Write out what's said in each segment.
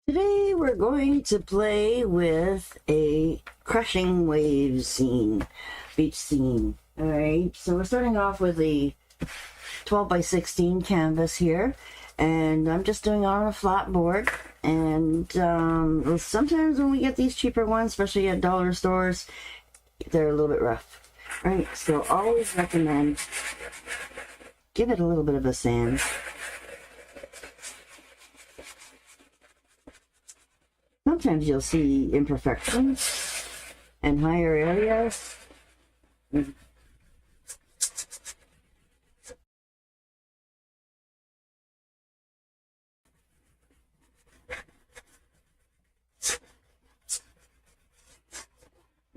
Today we're going to play with a crushing waves scene, beach scene. Alright, so we're starting off with a 12 by 16 canvas here, and I'm just doing it on a flat board. And sometimes when we get these cheaper ones, especially at dollar stores, they're a little bit rough. Alright, so always recommend give it a little bit of a sand. Sometimes you'll see imperfections and higher areas.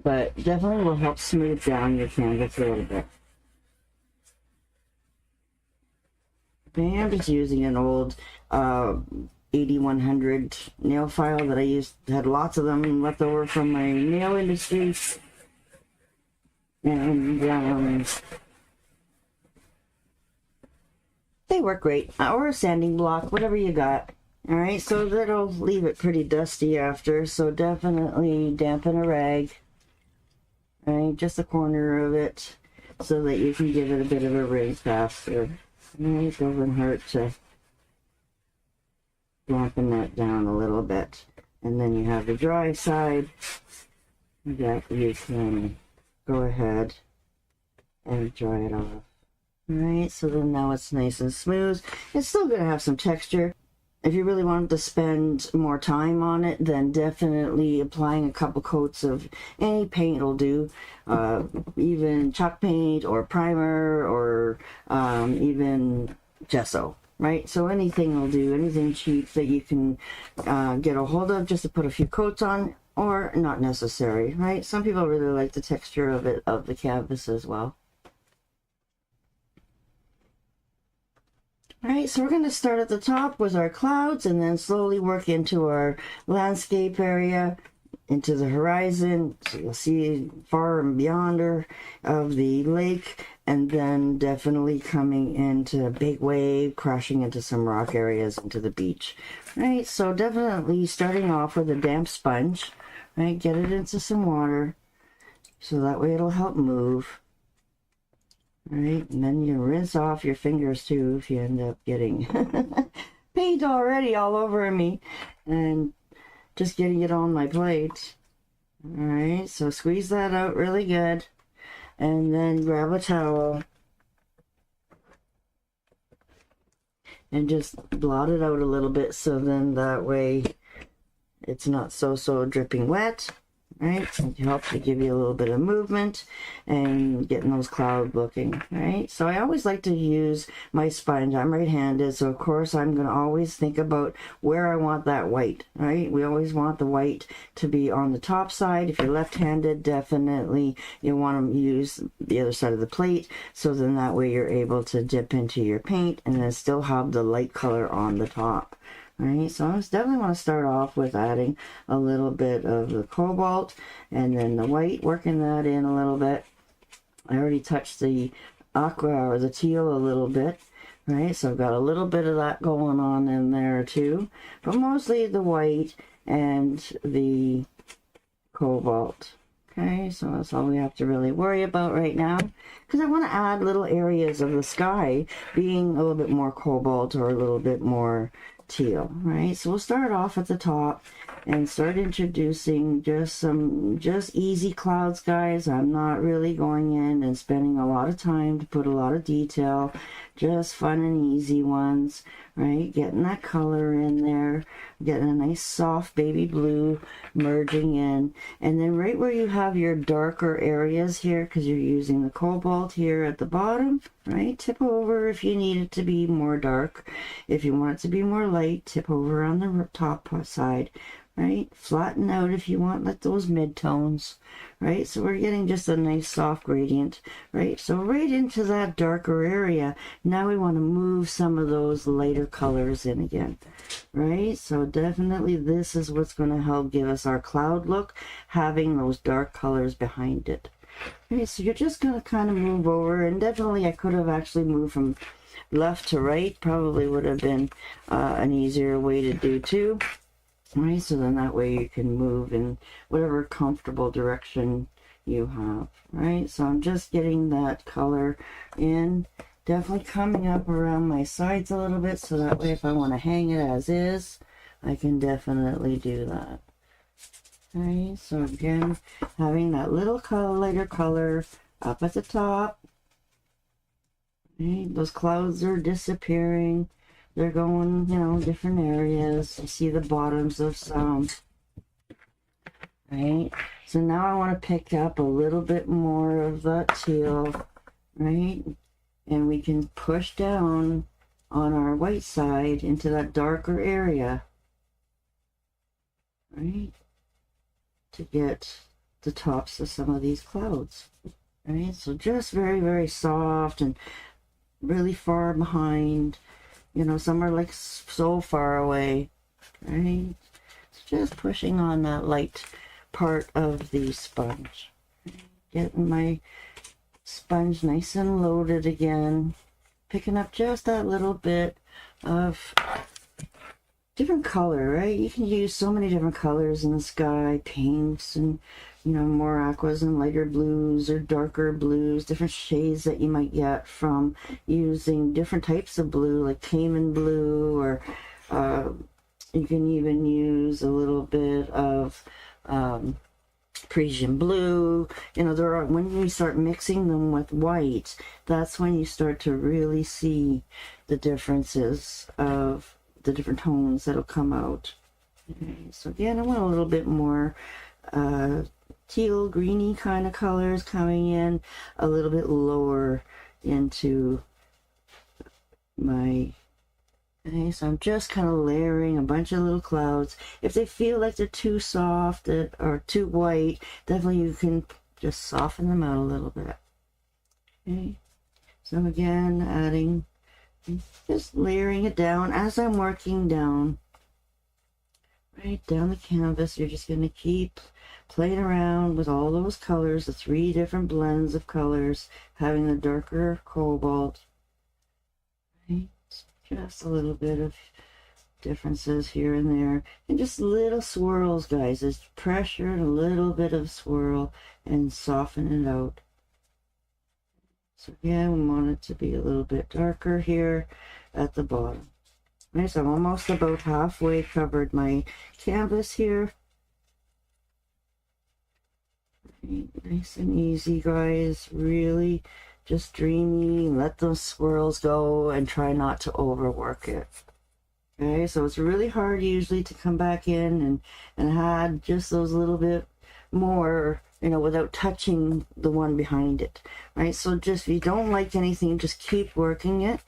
But definitely will help smooth down your canvas a little bit. Okay, I'm just using an old 8100 nail file that I had lots of them left over from my nail industry. And they work great. Or a sanding block, whatever you got. Alright, so that'll leave it pretty dusty after, so definitely dampen a rag. Alright, just the corner of it, so that you can give it a bit of a rinse faster. It doesn't hurt to dampen that down a little bit. And then you have the dry side that you can go ahead and dry it off. Alright, so then now it's nice and smooth. It's still going to have some texture. If you really wanted to spend more time on it, then definitely applying a couple coats of any paint will do. Even chalk paint or primer or even gesso, right? So anything will do, anything cheap that you can get a hold of just to put a few coats on, or not necessary, right? Some people really like the texture of it, of the canvas as well. Alright, so we're going to start at the top with our clouds and then slowly work into our landscape area, into the horizon, so you'll see far and beyond of the lake, and then definitely coming into a big wave, crashing into some rock areas into the beach. Right, so definitely starting off with a damp sponge, right, get it into some water, so that way it'll help move. Right, and then you rinse off your fingers too if you end up getting paint already all over me and just getting it on my plate. Alright, so squeeze that out really good and then grab a towel and just blot it out a little bit, so then that way it's not so dripping wet. Right, it helps to give you a little bit of movement and getting those clouds looking, right? So I always like to use my sponge. I'm right-handed, so of course I'm going to always think about where I want that white, right? We always want the white to be on the top side. If you're left-handed, definitely you want to use the other side of the plate, so then that way you're able to dip into your paint and then still have the light color on the top. Alright, so I definitely want to start off with adding a little bit of the cobalt and then the white, working that in a little bit. I already touched the aqua or the teal a little bit, right? So I've got a little bit of that going on in there too, but mostly the white and the cobalt. Okay, so that's all we have to really worry about right now, because I want to add little areas of the sky being a little bit more cobalt or a little bit more teal, right? So we'll start off at the top and start introducing just easy clouds, guys. I'm not really going in and spending a lot of time to put a lot of detail, just fun and easy ones, right? Getting that color in there, getting a nice soft baby blue merging in, and then right where you have your darker areas here, because you're using the cobalt here at the bottom, right? Tip over if you need it to be more dark. If you want it to be more light, tip over on the top side, right? Flatten out if you want, like those mid-tones, right? So we're getting just a nice soft gradient, right? So right into that darker area, now we want to move some of those lighter colors in again, right? So definitely this is what's going to help give us our cloud look, having those dark colors behind it. Okay, so you're just going to kind of move over, and definitely I could have actually moved from left to right, probably would have been an easier way to do too. Right, so then that way you can move in whatever comfortable direction you have. Right, so I'm just getting that color in, definitely coming up around my sides a little bit, so that way if I want to hang it as is, I can definitely do that. Right, so again, having that little color, lighter color up at the top. Right, those clouds are disappearing. They're going, you know, different areas. You see the bottoms of some. Right, so now I want to pick up a little bit more of that teal. Right, and we can push down on our white side into that darker area. Right, to get the tops of some of these clouds. Right, so just very, very soft and really far behind. You know, some are like so far away, right? Just pushing on that light part of the sponge. Getting my sponge nice and loaded again. Picking up just that little bit of different color, right? You can use so many different colors in the sky, pinks and, you know, more aquas and lighter blues or darker blues, different shades that you might get from using different types of blue, like Cayman blue, or you can even use a little bit of Parisian blue. You know, there are, when you start mixing them with white, that's when you start to really see the differences of the different tones that'll come out. Okay, so again, I want a little bit more teal, greeny kind of colors coming in a little bit lower into my. Okay, so I'm just kind of layering a bunch of little clouds. If they feel like they're too soft or too white, definitely you can just soften them out a little bit. Okay, so again, adding, just layering it down as I'm working down. Right down the canvas, you're just going to keep playing around with all those colors, the 3 different blends of colors, having the darker cobalt. Right, just a little bit of differences here and there, and just little swirls, guys. Just pressure and a little bit of swirl and soften it out. So again, we want it to be a little bit darker here at the bottom. Right, so I'm almost about halfway covered my canvas here. Right, nice and easy, guys. Really just dreamy. Let those swirls go and try not to overwork it. Okay, so it's really hard usually to come back in and add just those little bit more, you know, without touching the one behind it. Right, so just if you don't like anything, just keep working it.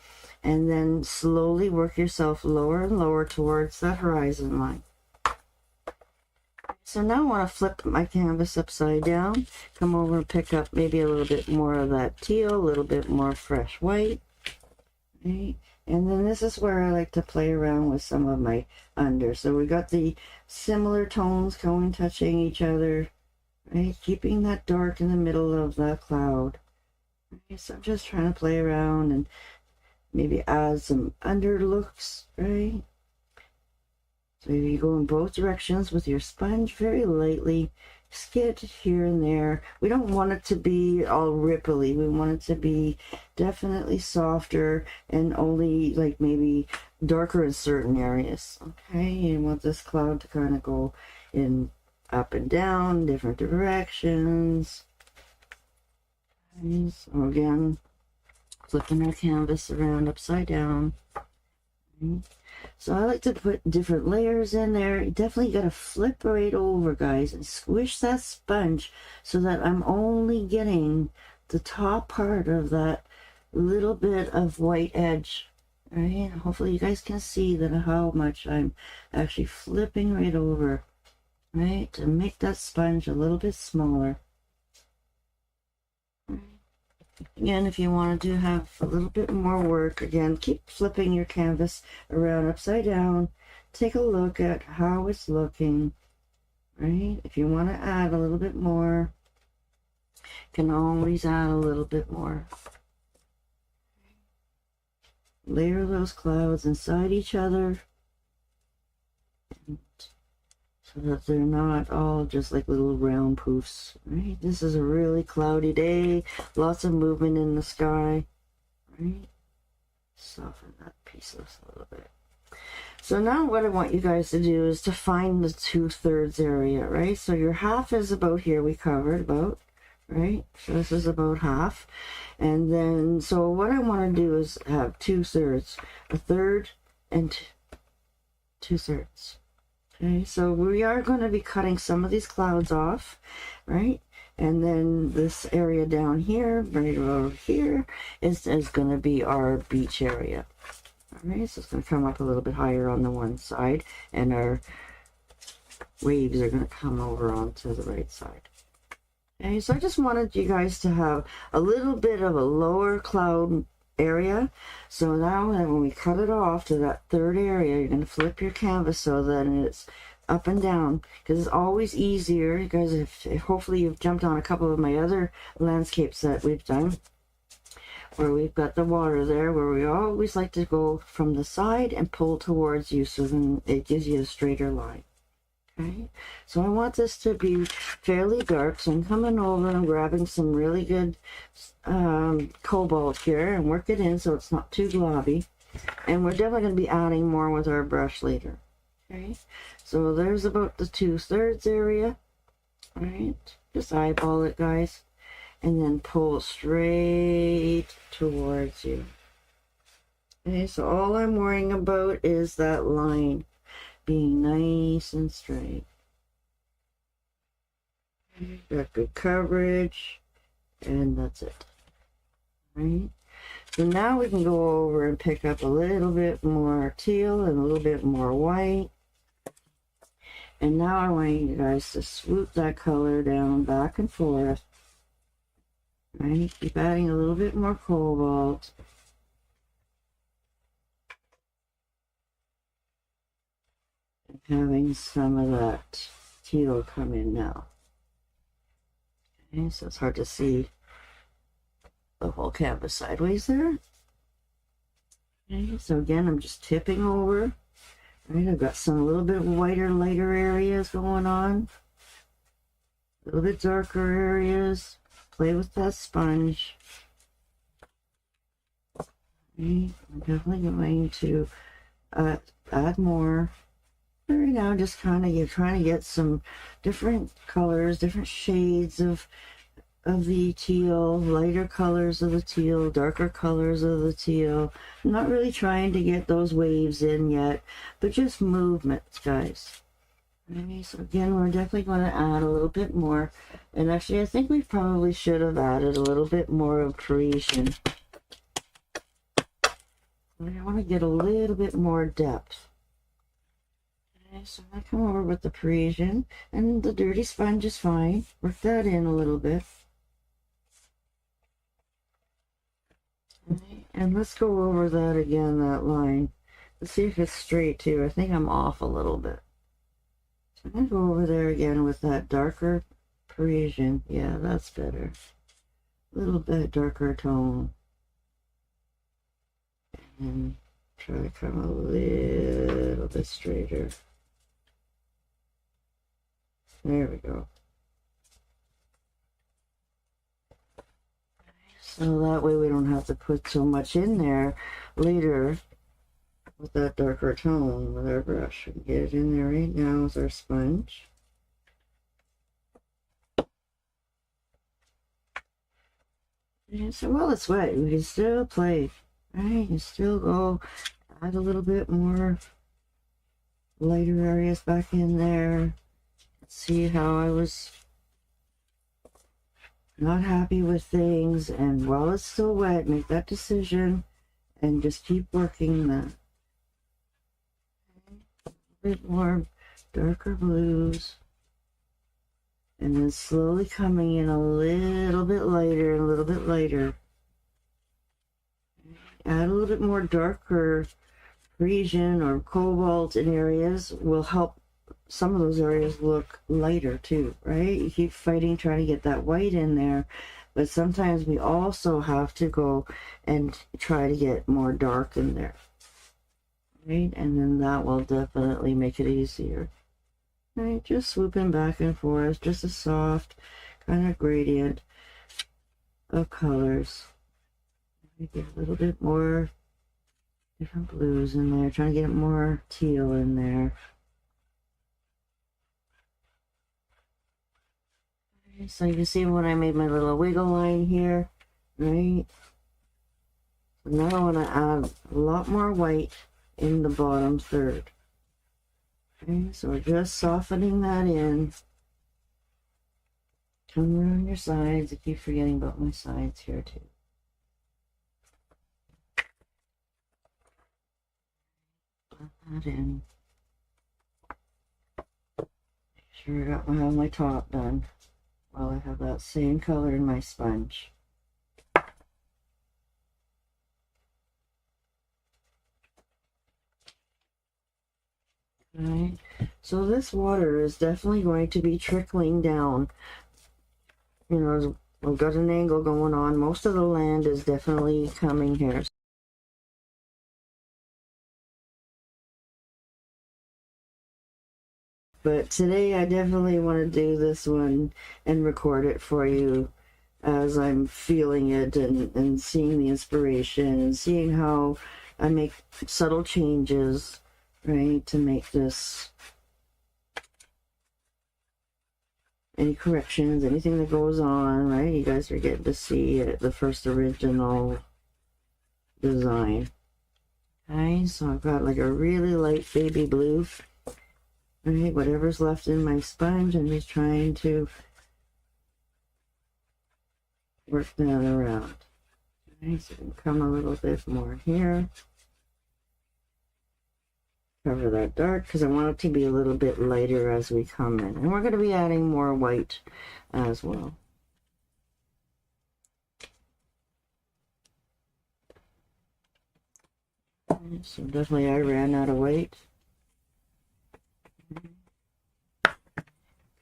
And then slowly work yourself lower and lower towards that horizon line. So now I want to flip my canvas upside down. Come over and pick up maybe a little bit more of that teal, a little bit more fresh white. Right? And then this is where I like to play around with some of my under. So we got the similar tones going, touching each other. Right? Keeping that dark in the middle of that cloud. Right? So I'm just trying to play around and maybe add some under looks, right? So you go in both directions with your sponge very lightly, skid here and there. We don't want it to be all ripply. We want it to be definitely softer and only like maybe darker in certain areas. Okay, you want this cloud to kind of go in up and down, different directions. Okay, so again, flipping our canvas around upside down. Okay. So I like to put different layers in there. You definitely got to flip right over, guys, and squish that sponge so that I'm only getting the top part of that little bit of white edge. Right? Hopefully you guys can see that how much I'm actually flipping right over, right, to make that sponge a little bit smaller. Again, if you want to have a little bit more work, again, keep flipping your canvas around upside down. Take a look at how it's looking, right? If you want to add a little bit more, you can always add a little bit more. Layer those clouds inside each other. And so that they're not all just like little round poofs, right? This is a really cloudy day, lots of movement in the sky, right? Soften that piece a little bit. So now what I want you guys to do is to find the 2/3 area, right? So your half is about here, we covered about, right? So this is about half. And then, so what I want to do is have 2/3, a third and 2/3. Okay, so we are going to be cutting some of these clouds off, right? And then this area down here, right over here, is going to be our beach area. All right, so it's going to come up a little bit higher on the one side, and our waves are going to come over onto the right side. Okay, so I just wanted you guys to have a little bit of a lower cloud area. So now when we cut it off to that third area, you're going to flip your canvas so that it's up and down, because it's always easier. You guys, if hopefully you've jumped on a couple of my other landscapes that we've done, where we've got the water there, where we always like to go from the side and pull towards you, so then it gives you a straighter line. Okay, so I want this to be fairly dark, so I'm coming over and grabbing some really good cobalt here and work it in so it's not too globby. And we're definitely going to be adding more with our brush later. Okay, so there's about the 2/3 area. All right, just eyeball it, guys, and then pull straight towards you. Okay, so all I'm worrying about is that line being nice and straight. Got good coverage, and that's it. Right? So now we can go over and pick up a little bit more teal and a little bit more white. And now I want you guys to swoop that color down back and forth. Right? Keep adding a little bit more cobalt. And having some of that teal come in now. Okay, so it's hard to see the whole canvas sideways there. Okay, so again, I'm just tipping over. Right, I've got some a little bit whiter, lighter areas going on. A little bit darker areas. Play with that sponge. Okay, I'm definitely going to add more. Right now, just kind of you're trying to get some different colors, different shades of the teal, lighter colors of the teal, darker colors of the teal. I'm not really trying to get those waves in yet, but just movements, guys. Okay, so again, we're definitely going to add a little bit more. And actually, I think we probably should have added a little bit more of Parisian. I want to get a little bit more depth. Okay, so I come over with the Parisian, and the dirty sponge is fine. Work that in a little bit. Okay, and let's go over that again, that line. Let's see if it's straight too. I think I'm off a little bit. So I'm going to go over there again with that darker Parisian. Yeah, that's better. A little bit darker tone. And try to come a little bit straighter. There we go. So that way we don't have to put so much in there later with that darker tone with our brush. We can get it in there right now with our sponge. And so while it's wet, we can still play. Right? You can still go add a little bit more lighter areas back in there. See how I was not happy with things, and while it's still wet, make that decision and just keep working that. A bit more darker blues, and then slowly coming in a little bit lighter and a little bit lighter. Add a little bit more darker Parisian or cobalt in areas will help some of those areas look lighter too, right? You keep fighting, trying to get that white in there, but sometimes we also have to go and try to get more dark in there, right? And then that will definitely make it easier. Right, just swooping back and forth, just a soft kind of gradient of colors. Get a little bit more different blues in there, trying to get more teal in there. Okay, so you can see when I made my little wiggle line here, right? So now I want to add a lot more white in the bottom third. Okay, so we're just softening that in. Come around your sides. I keep forgetting about my sides here too. Put that in. Make sure I got my top done while I have that same color in my sponge. Alright, so this water is definitely going to be trickling down. You know, we've got an angle going on. Most of the land is definitely coming here. But today I definitely want to do this one and record it for you as I'm feeling it and seeing the inspiration and seeing how I make subtle changes, right, to make this, any corrections, anything that goes on, right? You guys are getting to see it, the first original design. Okay, so I've got like a really light baby blue. Right, whatever's left in my sponge, I'm just trying to work that around. Okay, so come a little bit more here. Cover that dark because I want it to be a little bit lighter as we come in. And we're going to be adding more white as well. Okay, so definitely I ran out of white.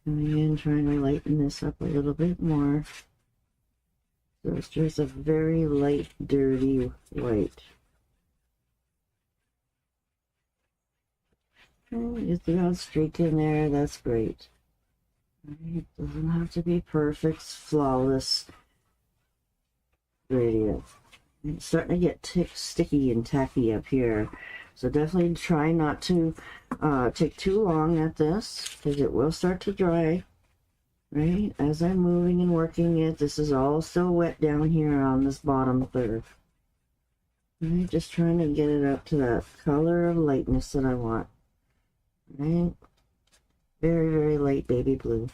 Coming in, trying to lighten this up a little bit more. So it's just a very light, dirty white. Okay, get the odd streak in there, that's great. It doesn't have to be perfect, flawless gradient. It's starting to get sticky and tacky up here. So definitely try not to take too long at this because it will start to dry. Right? As I'm moving and working it, this is all still wet down here on this bottom third. Right? Just trying to get it up to that color of lightness that I want. Right? Very, very light baby blue.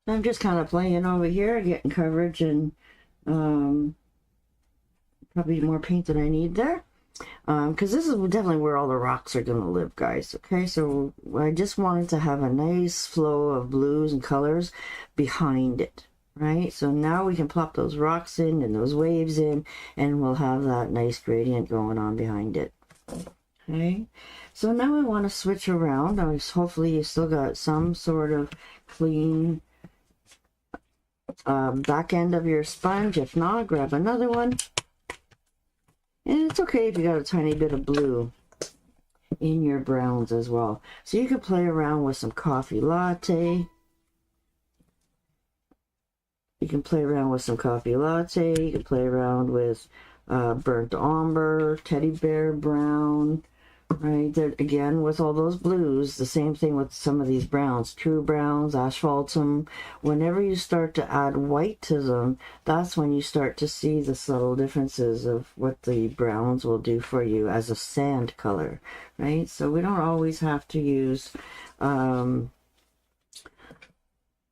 I'm just kind of playing over here, getting coverage and probably more paint than I need there. Because this is definitely where all the rocks are going to live, guys. Okay, so I just wanted to have a nice flow of blues and colors behind it. Right, so now we can plop those rocks in and those waves in, and we'll have that nice gradient going on behind it. Okay, so now I want to switch around. Hopefully you still got some sort of clean back end of your sponge. If not, grab another one. And it's okay if you got a tiny bit of blue in your browns as well. So you can play around with some coffee latte. You can play around with some coffee latte. You can play around with burnt umber, teddy bear brown. Right, there, again, with all those blues, the same thing with some of these browns, true browns, asphaltum. Whenever you start to add white to them, that's when you start to see the subtle differences of what the browns will do for you as a sand color, right? So we don't always have to use, you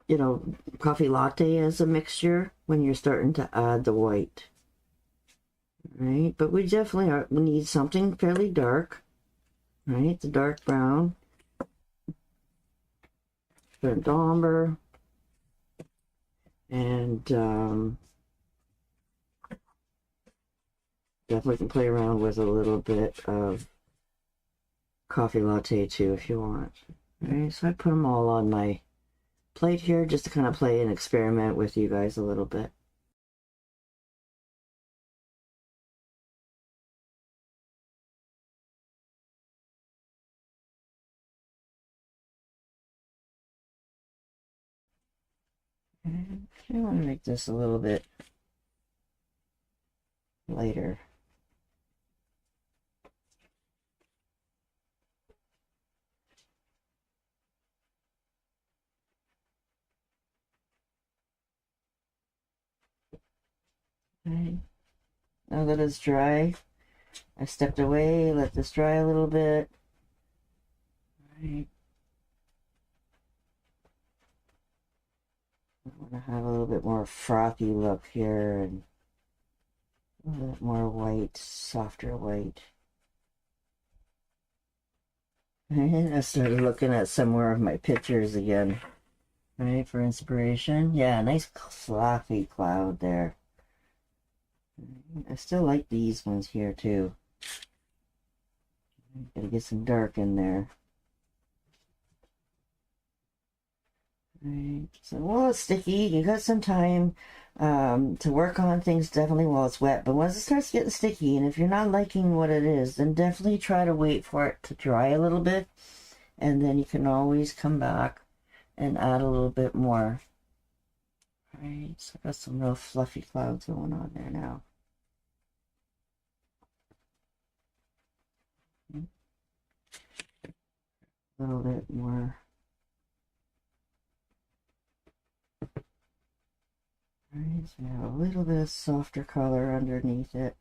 know, coffee latte as a mixture when you're starting to add the white, right? But we definitely need something fairly dark. Right, the dark brown, burnt umber, and definitely can play around with a little bit of coffee latte too if you want. Right, so I put them all on my plate here just to kind of play and experiment with you guys a little bit. And I want to make this a little bit lighter. Okay. Now that it's dry, I stepped away, let this dry a little bit. Right. I want to have a little bit more frothy look here and a little bit more white, softer white. And I started looking at some more of my pictures again, right, for inspiration. Yeah, nice fluffy cloud there. I still like these ones here too. Gotta get some dark in there. Right. So while it's sticky, you got some time to work on things definitely while it's wet. But once it starts getting sticky, and if you're not liking what it is, then definitely try to wait for it to dry a little bit. And then you can always come back and add a little bit more. All right, so I got some real fluffy clouds going on there now. A little bit more. Alright, so we have a little bit of softer color underneath it.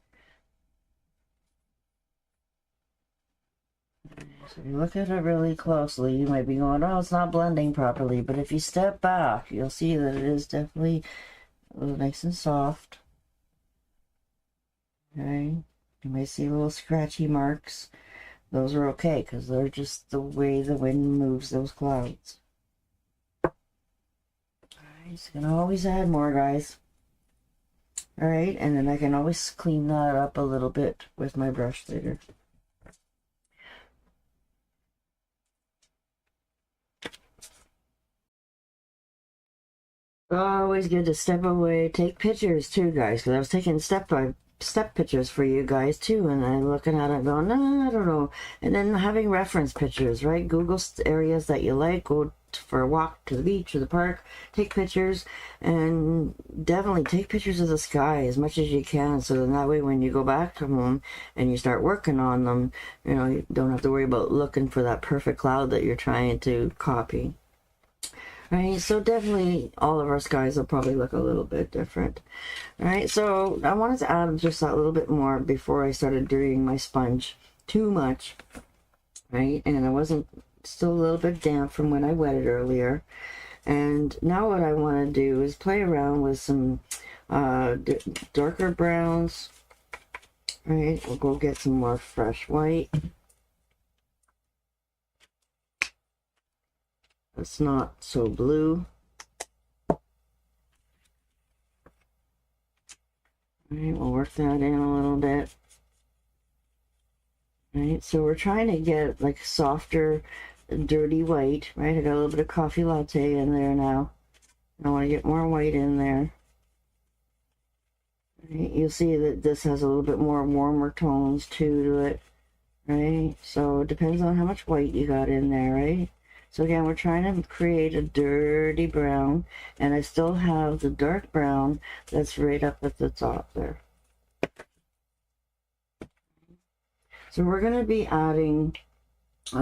So if you look at it really closely, you might be going, oh, it's not blending properly. But if you step back, you'll see that it is definitely nice and soft. Okay, you may see little scratchy marks. Those are okay, because they're just the way the wind moves those clouds. Alright, so you can always add more, guys. Alright, and then I can always clean that up a little bit with my brush later. Always good to step away, take pictures too, guys, because I was taking step-by-step pictures for you guys too, and I'm looking at it going, no, I don't know. And then having reference pictures, right? Google areas that you like, go for a walk to the beach or the park, take pictures, and definitely take pictures of the sky as much as you can, so then that way when you go back to home and you start working on them, you know, you don't have to worry about looking for that perfect cloud that you're trying to copy. Right, so definitely all of our skies will probably look a little bit different. All right, so I wanted to add just that little bit more before I started doing my sponge. Too much, right? And I wasn't still a little bit damp from when I wet it earlier. And now what I want to do is play around with some darker browns. All right, we'll go get some more fresh white. It's not so blue. All right, we'll work that in a little bit. All right, so we're trying to get like softer, dirty white, right? I got a little bit of coffee latte in there now. I want to get more white in there. Right, you'll see that this has a little bit more warmer tones too to it, right? So it depends on how much white you got in there, right? So again, we're trying to create a dirty brown, and I still have the dark brown that's right up at the top there. So we're going to be adding, you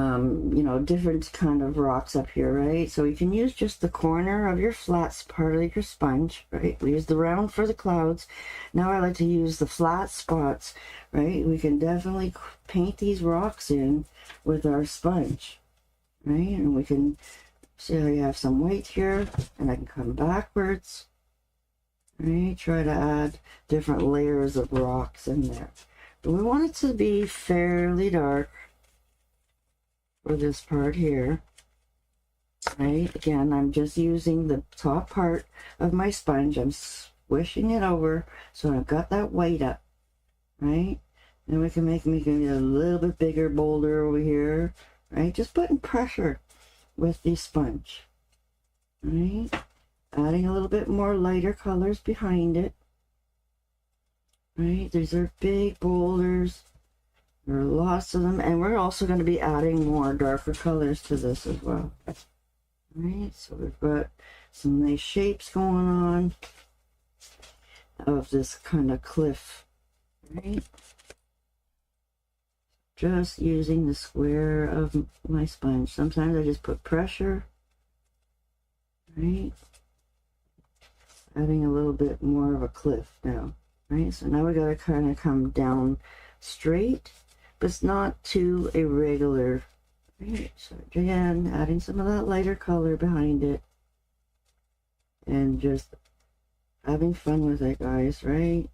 know, different kind of rocks up here, right? So you can use just the corner of your flat part of your sponge, right? We use the round for the clouds. Now I like to use the flat spots, right? We can definitely paint these rocks in with our sponge. Right, and we can see how you have some white here, and I can come backwards, right, try to add different layers of rocks in there. But we want it to be fairly dark for this part here, right? Again, I'm just using the top part of my sponge, I'm swishing it over so I've got that white up, right? And we can make it a little bit bigger, bolder over here. Right, just putting pressure with the sponge, right? Adding a little bit more lighter colors behind it, right? These are big boulders. There are lots of them, and we're also going to be adding more darker colors to this as well. Right, so we've got some nice shapes going on of this kind of cliff, right? Just using the square of my sponge. Sometimes I just put pressure, right? Adding a little bit more of a cliff now, right? So now we gotta kind of come down straight, but it's not too irregular, right? So again, adding some of that lighter color behind it, and just having fun with it, guys, right?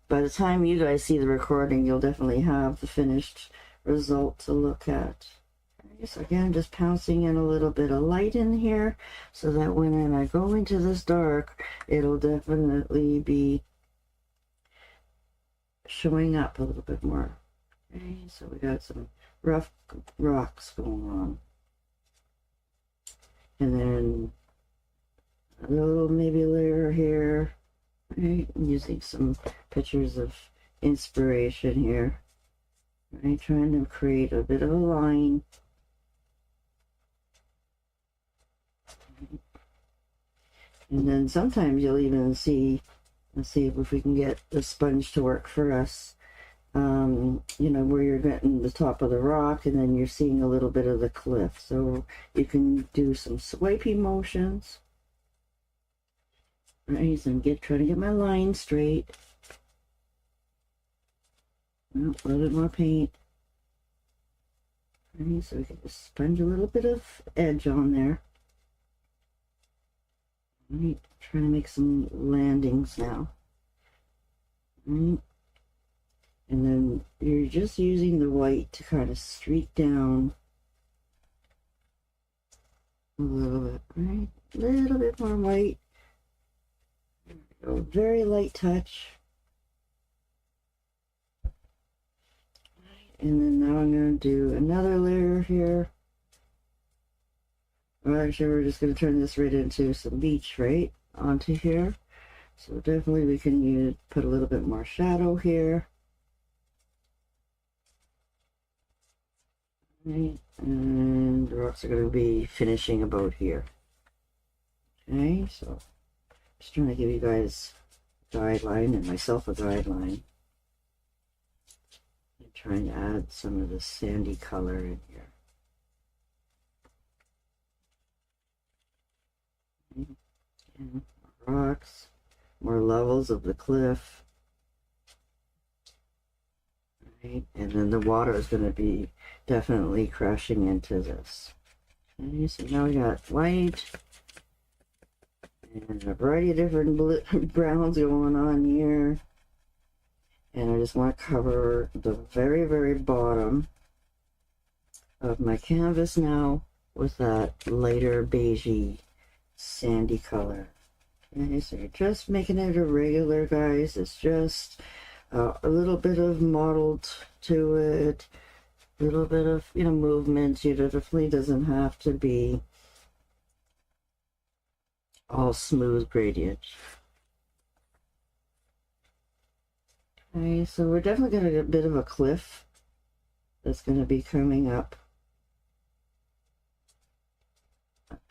By the time you guys see the recording, you'll definitely have the finished result to look at. Okay, so again, just pouncing in a little bit of light in here, so that when I go into this dark, it'll definitely be showing up a little bit more. Okay, so we got some rough rocks going on. And then a little maybe layer here, right? Using some pictures of inspiration here, right? Trying to create a bit of a line. And then sometimes you'll even see, let's see if we can get the sponge to work for us. You know, where you're getting the top of the rock and then you're seeing a little bit of the cliff. So you can do some swiping motions. Right, so I'm trying to get my line straight. Oh, a little bit more paint. Right, so we can just sponge a little bit of edge on there. Right, trying to make some landings now. Right. And then you're just using the white to kind of streak down a little bit, right? A little bit more white. There we go. Very light touch. And then now I'm going to do another layer here. Well, actually, we're just going to turn this right into some beach, right? Onto here. So definitely we can put a little bit more shadow here. Right, and the rocks are going to be finishing about here. Okay, so just trying to give you guys a guideline and myself a guideline. I'm trying to add some of the sandy color in here. Okay. And more rocks, more levels of the cliff. Right, and then the water is going to be definitely crashing into this. Okay, so now we got white and a variety of different browns going on here. And I just want to cover the very, very bottom of my canvas now with that lighter beigey sandy color. Okay, so you're just making it irregular, guys. It's just a little bit of mottled to it, a little bit of, you know, movement. It definitely doesn't have to be all smooth gradient. Okay, so we're definitely going to get a bit of a cliff that's going to be coming up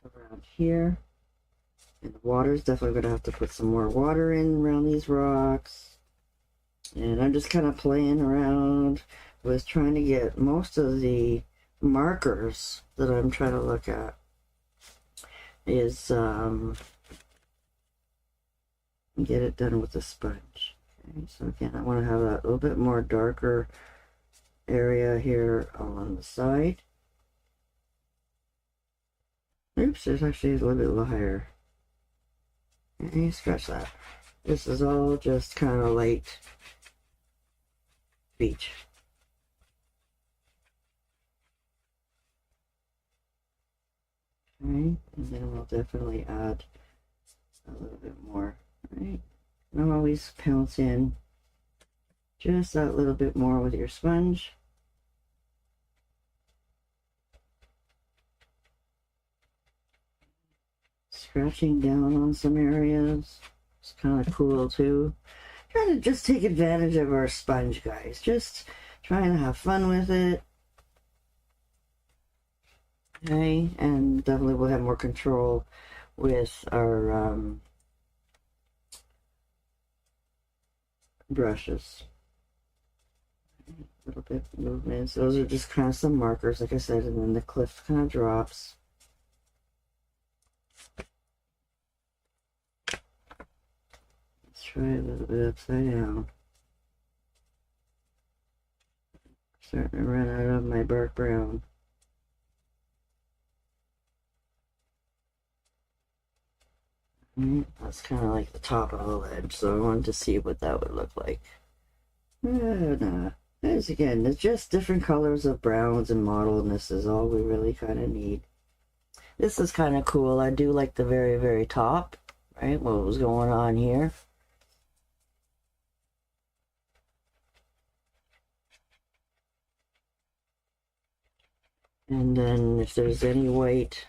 around here. And the water is definitely going to have to put some more water in around these rocks. And I'm just kind of playing around with trying to get most of the markers that I'm trying to look at is get it done with the sponge. Okay, so again, I want to have that little bit more darker area here on the side. Oops, there's actually a little bit higher. Okay, scratch that. This is all just kind of light beach. Okay, and then we'll definitely add a little bit more. Right, now always pounce in just that little bit more with your sponge. Scratching down on some areas. It's kind of cool too. Trying to just take advantage of our sponge, guys. Just trying to have fun with it. Okay, and definitely we'll have more control with our brushes. A little bit of movements. Those are just kind of some markers, like I said, and then the cliff kind of drops. Let's try a little bit upside down. Starting to run out of my dark brown. That's kind of like the top of the ledge, so I wanted to see what that would look like. Nah. As again, it's just different colors of browns and mottled, and this is all we really kind of need. This is kind of cool. I do like the very, very top, right? What was going on here. And then if there's any white,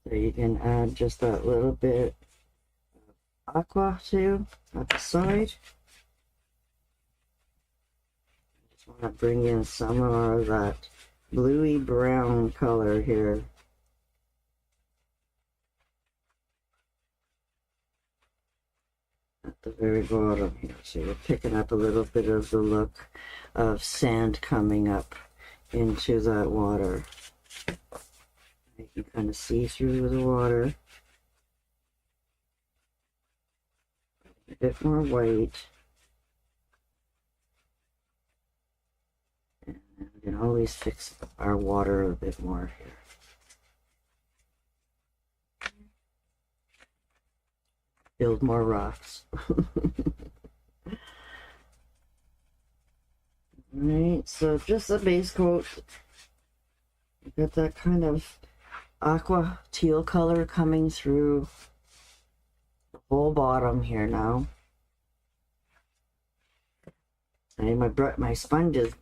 so you can add just that little bit of aqua to at the side. Just want to bring in some more of that bluey brown color here. At the very bottom here. So you're picking up a little bit of the look of sand coming up into that water. You can kind of see through the water. A bit more white. And we can always fix our water a bit more here. Build more rocks. Alright, so just a base coat. You got that kind of aqua teal color coming through the whole bottom here now. And my sponge is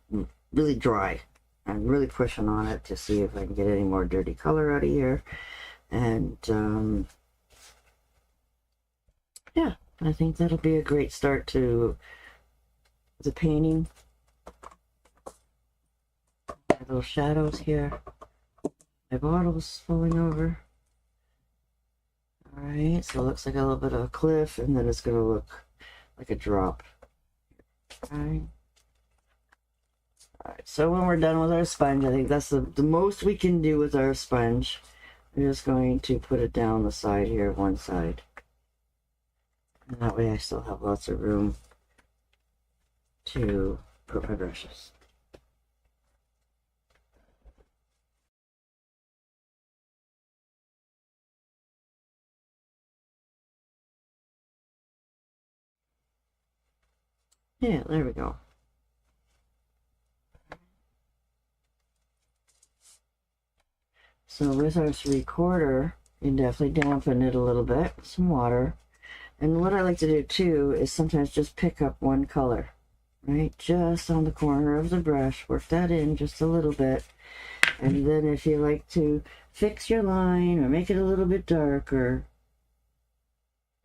really dry. I'm really pushing on it to see if I can get any more dirty color out of here. And yeah, I think that'll be a great start to the painting. Little shadows here. My bottle's falling over. Alright, so it looks like a little bit of a cliff, and then it's going to look like a drop. Alright. Alright, so when we're done with our sponge, I think that's the most we can do with our sponge. I'm just going to put it down the side here, one side. And that way I still have lots of room to put my brushes. Yeah, there we go. So with our 3/4, you can definitely dampen it a little bit with some water. And what I like to do too is sometimes just pick up one color, right? Just on the corner of the brush, work that in just a little bit. And then if you like to fix your line or make it a little bit darker,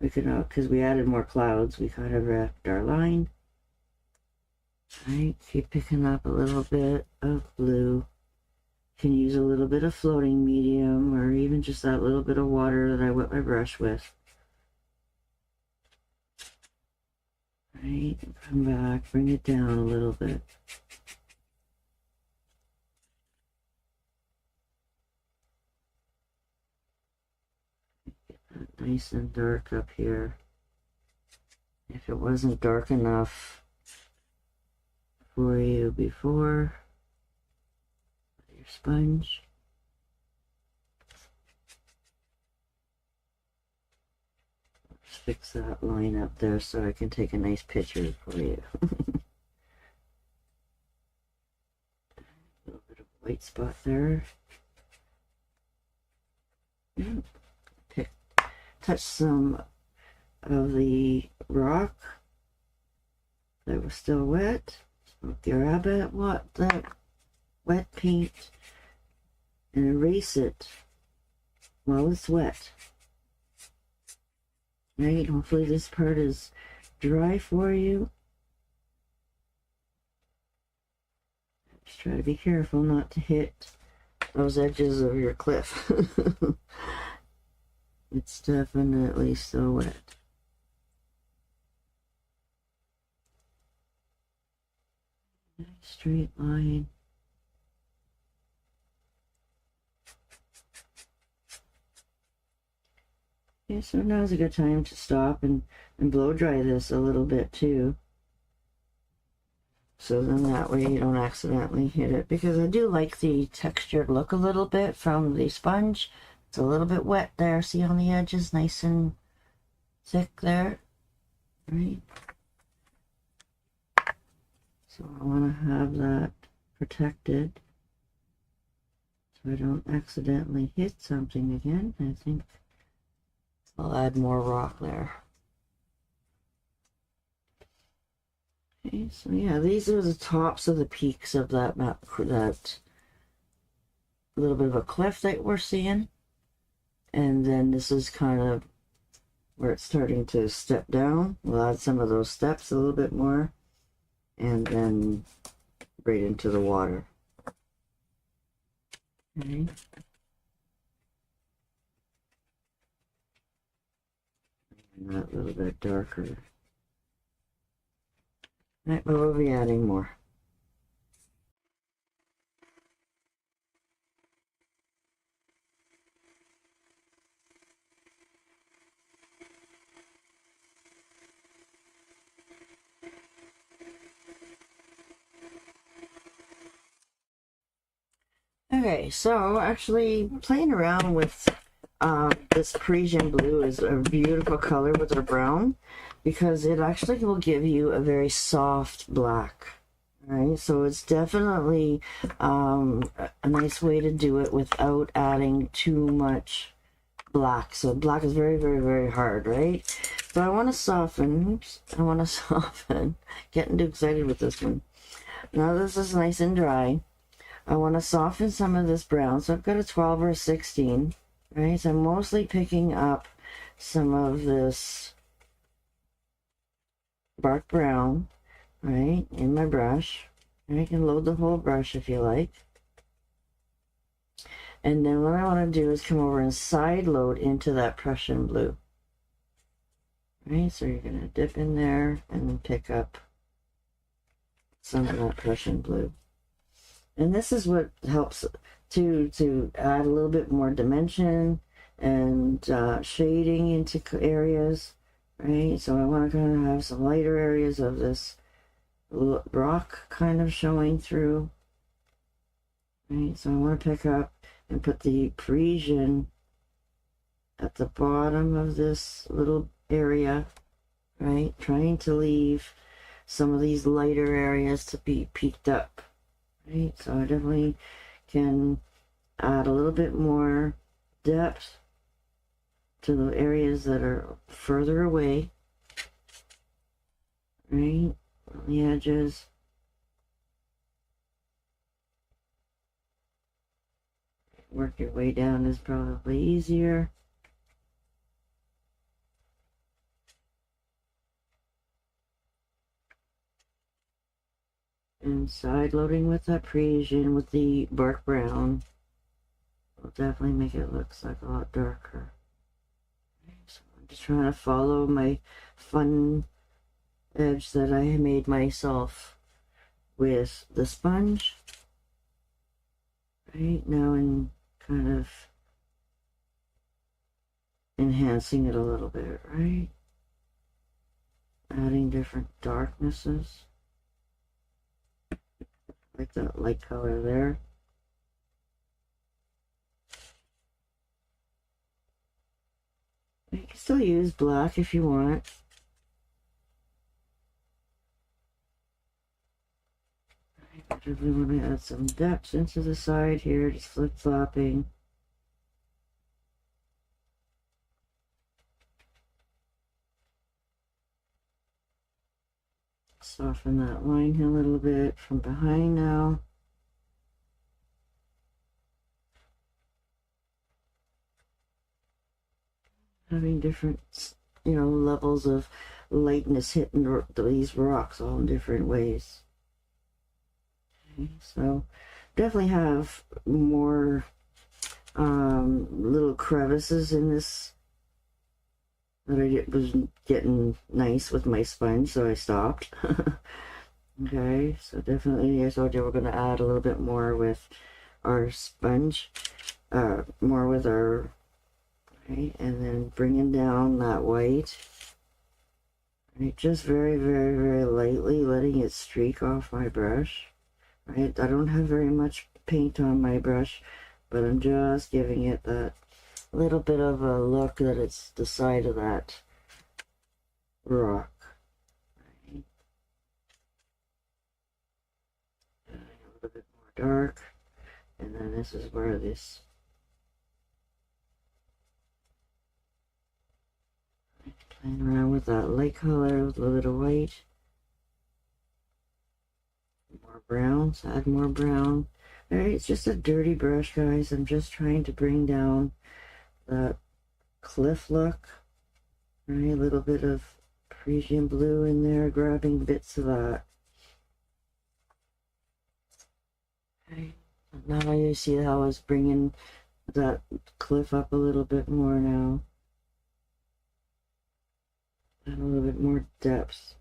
we can, because we added more clouds, we kind of wrapped our line. Right, keep picking up a little bit of blue. You can use a little bit of floating medium or even just that little bit of water that I wet my brush with. Right, come back, bring it down a little bit. Get that nice and dark up here. If it wasn't dark enough for you before, your sponge. Just fix that line up there so I can take a nice picture for you. A little bit of white spot there. Touch some of the rock that was still wet. So grab it, that wet paint, and erase it while it's wet. Right, hopefully this part is dry for you. Just try to be careful not to hit those edges of your cliff. It's definitely still wet. Straight line. Okay, so now's a good time to stop and blow dry this a little bit too. So then that way you don't accidentally hit it, because I do like the textured look a little bit from the sponge. It's a little bit wet there, see on the edges, nice and thick there, right? So I want to have that protected so I don't accidentally hit something again. I think I'll add more rock there. Okay, so yeah, these are the tops of the peaks of that map, that little bit of a cliff that we're seeing. And then this is kind of where it's starting to step down. We'll add some of those steps a little bit more, and then right into the water. Okay. And that a little bit darker. Right, but we'll be adding more. Okay, so actually playing around with this Parisian blue is a beautiful color with our brown, because it actually will give you a very soft black. Right, so it's definitely a nice way to do it without adding too much black. So black is very, very, very hard, right? So I want to soften. Oops, I want to soften. Getting too excited with this one. Now this is nice and dry. I want to soften some of this brown. So I've got a 12 or a 16, right? So I'm mostly picking up some of this dark brown, right, in my brush. And I can load the whole brush if you like. And then what I want to do is come over and side load into that Prussian blue. Right, so you're going to dip in there and pick up some of that Prussian blue. And this is what helps to add a little bit more dimension and shading into areas, right? So I want to kind of have some lighter areas of this rock kind of showing through, right? So I want to pick up and put the Parisian at the bottom of this little area, right? Trying to leave some of these lighter areas to be peaked up, right? So I definitely can add a little bit more depth to the areas that are further away, right? On the edges. Work your way down is probably easier. And side loading with that Parisian with the bark brown will definitely make it look like a lot darker. So I'm just trying to follow my fun edge that I made myself with the sponge. Right now, and kind of enhancing it a little bit, right? Adding different darknesses. Like that light color there. You can still use black if you want. I definitely want to add some depth into the side here, just flip-flopping. Soften that line here a little bit from behind now. Having different, levels of lightness hitting these rocks all in different ways. Okay, so definitely have more little crevices in this that I was getting nice with my sponge, so I stopped. Okay, so definitely, I told you we're going to add a little bit more with our sponge, more with our, right, and then bringing down that white, right, just very, very, very lightly letting it streak off my brush, right. I don't have very much paint on my brush, but I'm just giving it that little bit of a look that it's the side of that rock. Right. A little bit more dark, and then this is where this playing around with that light color with a little bit of white. More browns, add more brown. Alright, it's just a dirty brush, guys. I'm just trying to bring down that cliff look. Right, a little bit of Parisian blue in there, grabbing bits of that. Okay, now you see how I was bringing that cliff up a little bit more now. And a little bit more depth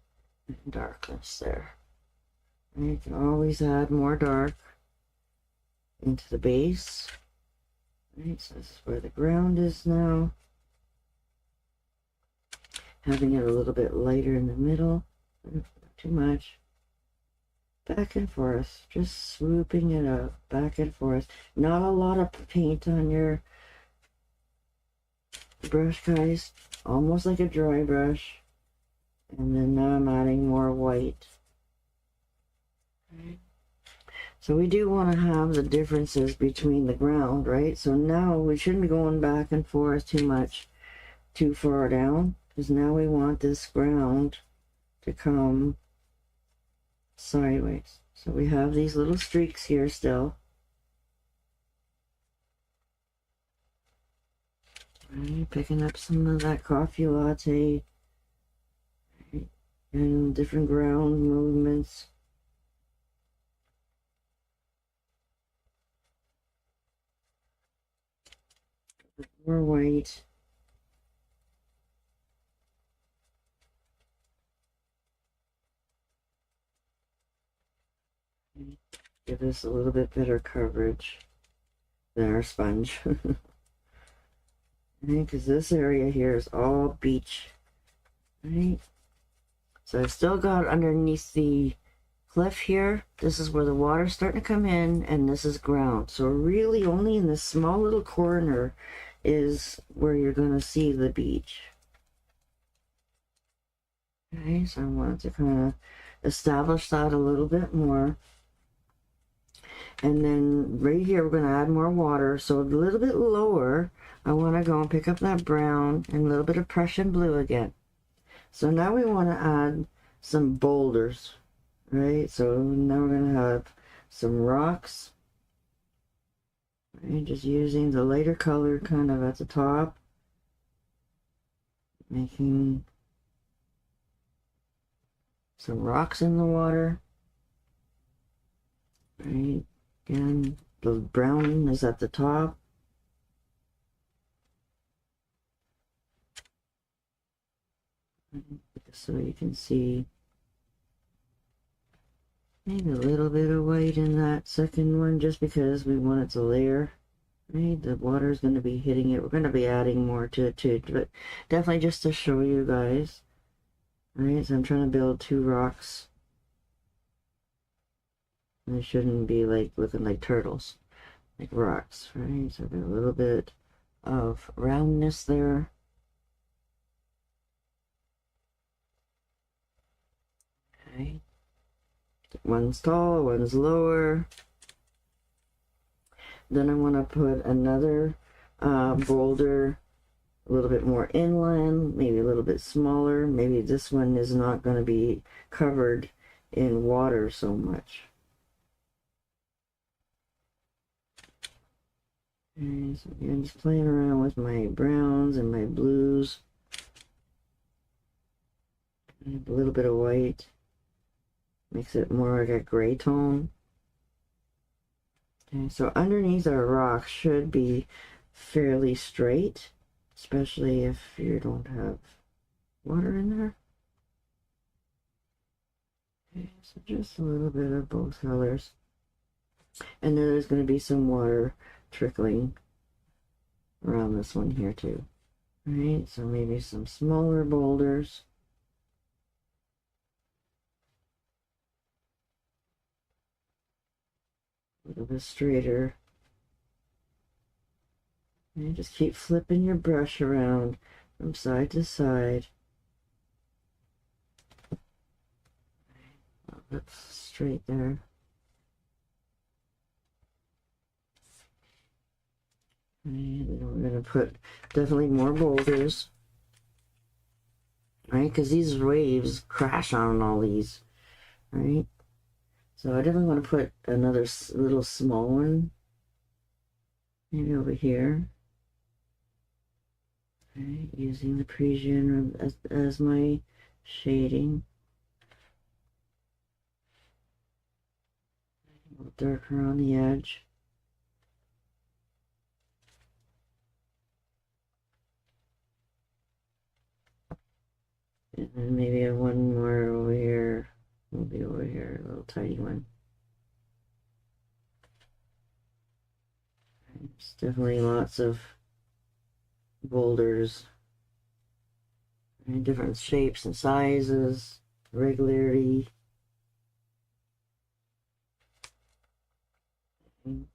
and darkness there. And you can always add more dark into the base. Right, so this is where the ground is now. Having it a little bit lighter in the middle, not too much. Back and forth, just swooping it up, back and forth. Not a lot of paint on your brush, guys. Almost like a dry brush. And then now I'm adding more white. Okay. So we do want to have the differences between the ground, right? So now we shouldn't be going back and forth too much, too far down, because now we want this ground to come sideways. So we have these little streaks here still. Right, picking up some of that coffee latte, right, and different ground movements. More white. Give this a little bit better coverage than our sponge. Because this area here is all beach. Right? So I've still got underneath the cliff here. This is where the water's starting to come in, and this is ground. So really only in this small little corner is where you're going to see the beach. Okay, so I wanted to kind of establish that a little bit more. And then right here, we're going to add more water. So a little bit lower, I want to go and pick up that brown and a little bit of Prussian blue again. So now we want to add some boulders, right? So now we're going to have some rocks. Right? Just using the lighter color kind of at the top. Making some rocks in the water. Right? Again, the brown is at the top. So you can see maybe a little bit of white in that second one, just because we want it to layer. Right? The water is going to be hitting it. We're going to be adding more to it too, but definitely just to show you guys. Right? So I'm trying to build two rocks. They shouldn't be like looking like turtles, like rocks, right? So a little bit of roundness there. Okay. One's tall, one's lower. Then I want to put another boulder a little bit more inland, maybe a little bit smaller. Maybe this one is not going to be covered in water so much. Okay, so I'm just playing around with my browns and my blues. A little bit of white. Makes it more like a gray tone. Okay, so underneath our rock should be fairly straight, especially if you don't have water in there. Okay, so just a little bit of both colors. And then there's going to be some water trickling around this one here too. Alright, so maybe some smaller boulders. A little bit straighter. And just keep flipping your brush around from side to side. That's straight there. And then we're going to put definitely more boulders. Right, because these waves crash on all these. Right? So I definitely want to put another little small one. Maybe over here. Right, using the Parisian as my shading. A little darker on the edge. And then maybe one more over here. Will be over here, a little tiny one. There's definitely lots of boulders. Different shapes and sizes, regularity. And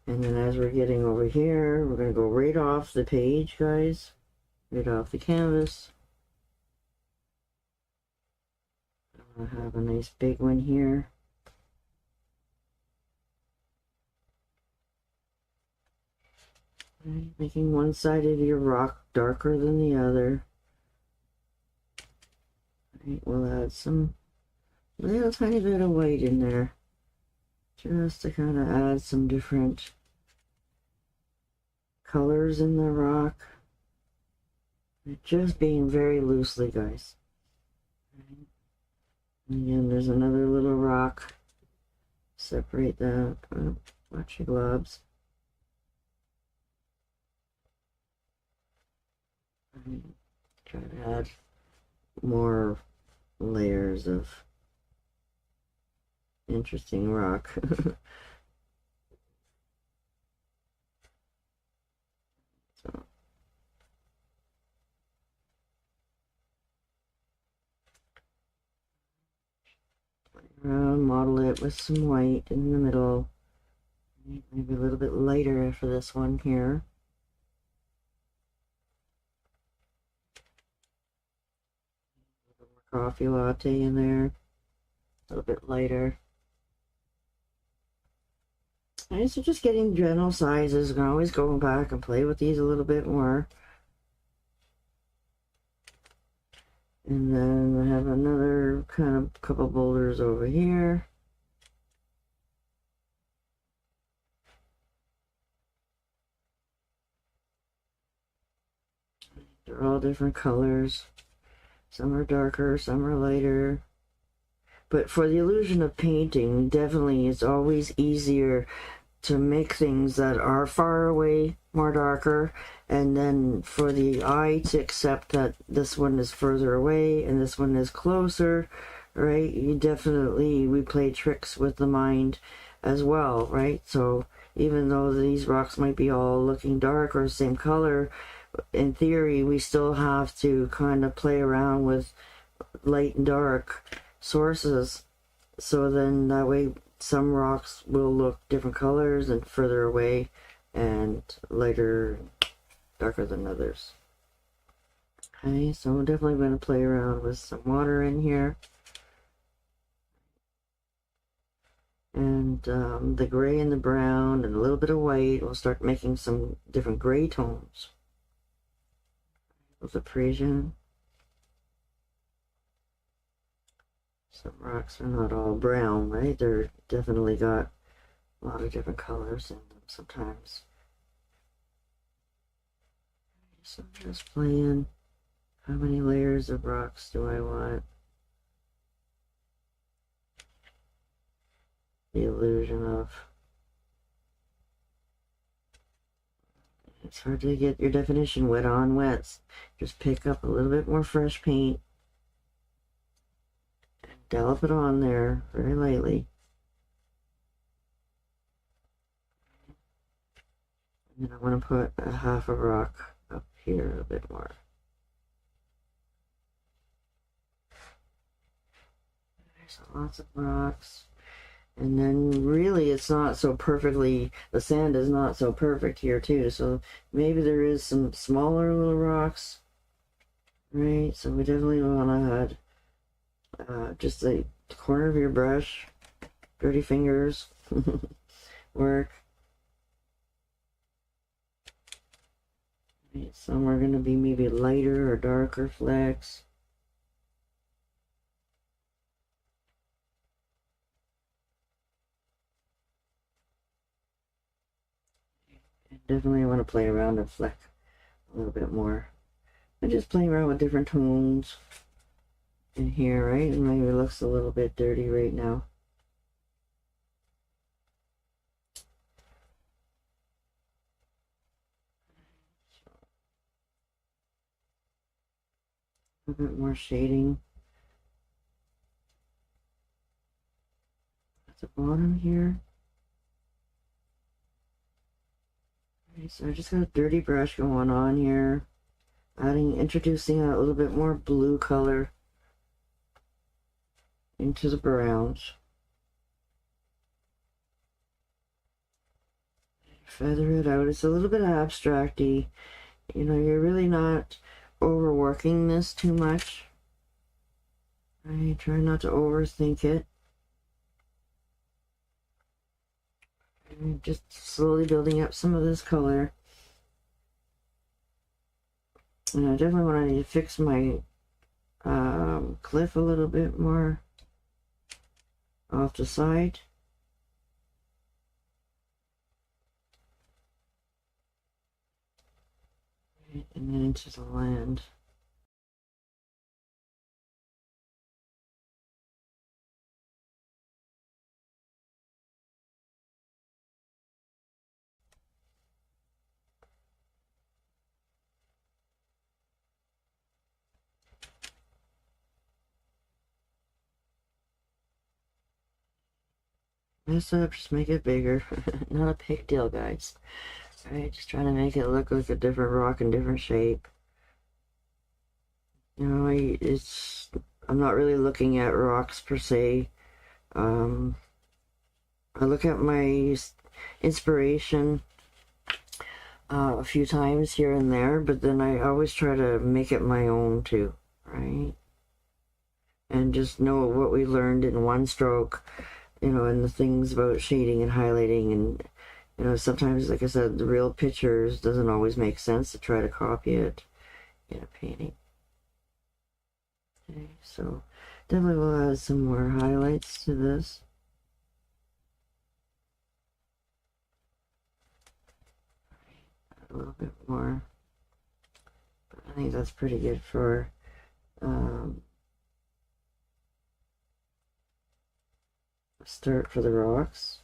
then as we're getting over here, we're going to go right off the page, guys. Right off the canvas. I'll have a nice big one here. Right, making one side of your rock darker than the other. Right, we'll add some little tiny bit of white in there. Just to kind of add some different colors in the rock. Just being very loosely, guys. Right. And again, there's another little rock. Separate that. Oh, watch your gloves. Right. Try to add more layers of interesting rock. So. Model it with some white in the middle. Maybe a little bit lighter for this one here. A little more coffee latte in there. A little bit lighter. Alright, so just getting general sizes. You can always go back and play with these a little bit more. And then I have another kind of couple boulders over here. They're all different colors. Some are darker, some are lighter. But for the illusion of painting, definitely it's always easier to make things that are far away more darker, and then for the eye to accept that this one is further away and this one is closer, right? We play tricks with the mind as well, right? So even though these rocks might be all looking dark or same color, in theory we still have to kind of play around with light and dark sources, so then that way some rocks will look different colors and further away and lighter, darker than others. Okay, so I'm definitely going to play around with some water in here. And the gray and the brown and a little bit of white. We'll start making some different gray tones. With the Parisian. Some rocks are not all brown, right? They're definitely got a lot of different colors in them sometimes. So I'm just playing. How many layers of rocks do I want? The illusion of It's hard to get your definition wet on wet. Just pick up a little bit more fresh paint and dollop it on there very lightly. And then I want to put a half a rock up here a bit more. There's lots of rocks. And then really it's not so perfectly, the sand is not so perfect here too. So maybe there is some smaller little rocks. Right, so we definitely want to add just the corner of your brush, dirty fingers, work. Right, some are going to be maybe lighter or darker flecks. Definitely want to play around and fleck a little bit more. I'm just playing around with different tones in here, right? And maybe it looks a little bit dirty right now. A bit more shading at the bottom here. Okay, so I just got a dirty brush going on here, introducing a little bit more blue color into the browns. Feather it out. It's a little bit abstracty. You know, you're really not overworking this too much. I try not to overthink it. And just slowly building up some of this color. And I definitely want to fix my cliff a little bit more off the side. And then into the land. Mess up, just make it bigger. Not a big deal, guys. Alright, just trying to make it look like a different rock in different shape. You know, I'm not really looking at rocks per se. I look at my inspiration a few times here and there, but then I always try to make it my own too, right? And just know what we learned in one stroke, you know, and the things about shading and highlighting, and you know, sometimes, like I said, the real pictures doesn't always make sense to try to copy it in a painting. Okay, so definitely we'll add some more highlights to this. A little bit more, but I think that's pretty good for a start for the rocks.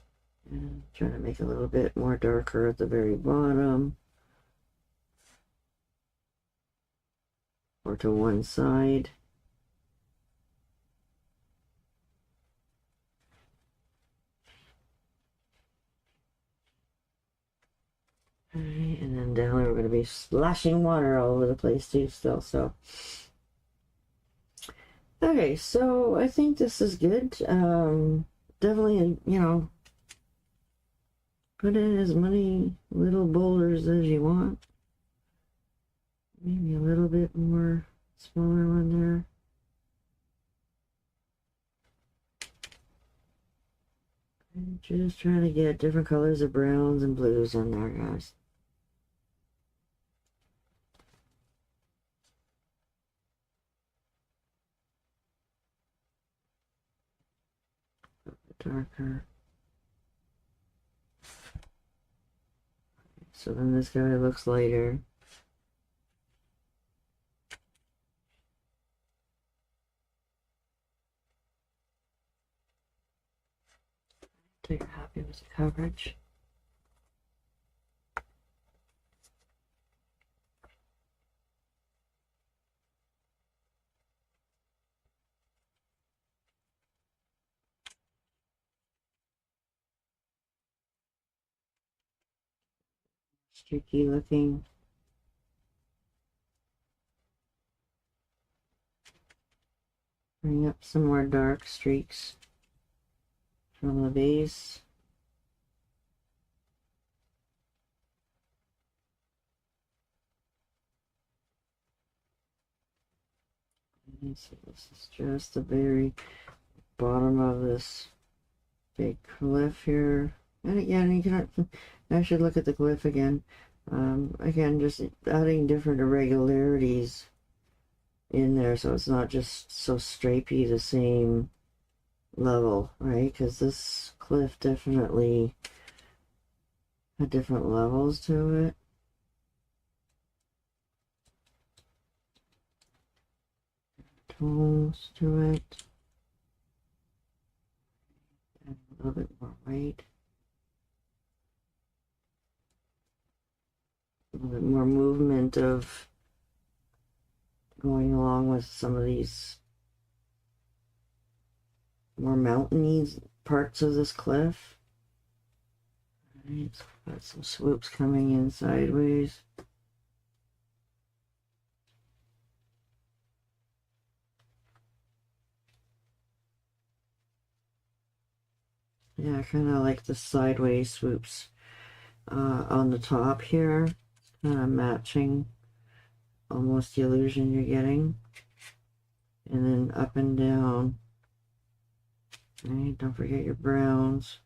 And trying to make it a little bit more darker at the very bottom or to one side. Alright, and then down we're going to be splashing water all over the place too still, so. Okay, so I think this is good. Definitely, you know, put in as many little boulders as you want. Maybe a little bit more smaller one there. And just trying to get different colors of browns and blues in there, guys. A bit darker. So then this guy looks lighter. So you're happy with the coverage. streaky looking. Bring up some more dark streaks from the base. So this is just the very bottom of this big cliff here. And again, you can actually look at the cliff again. Again, just adding different irregularities in there so it's not just so stripey the same level, right? Because this cliff definitely had different levels to it. Tones to it. And a little bit more white. A little bit more movement of going along with some of these more mountainy parts of this cliff. Alright, so got some swoops coming in sideways. Yeah, I kind of like the sideways swoops on the top here, kind of matching almost the illusion you're getting. And then up and down. Right, don't forget your browns.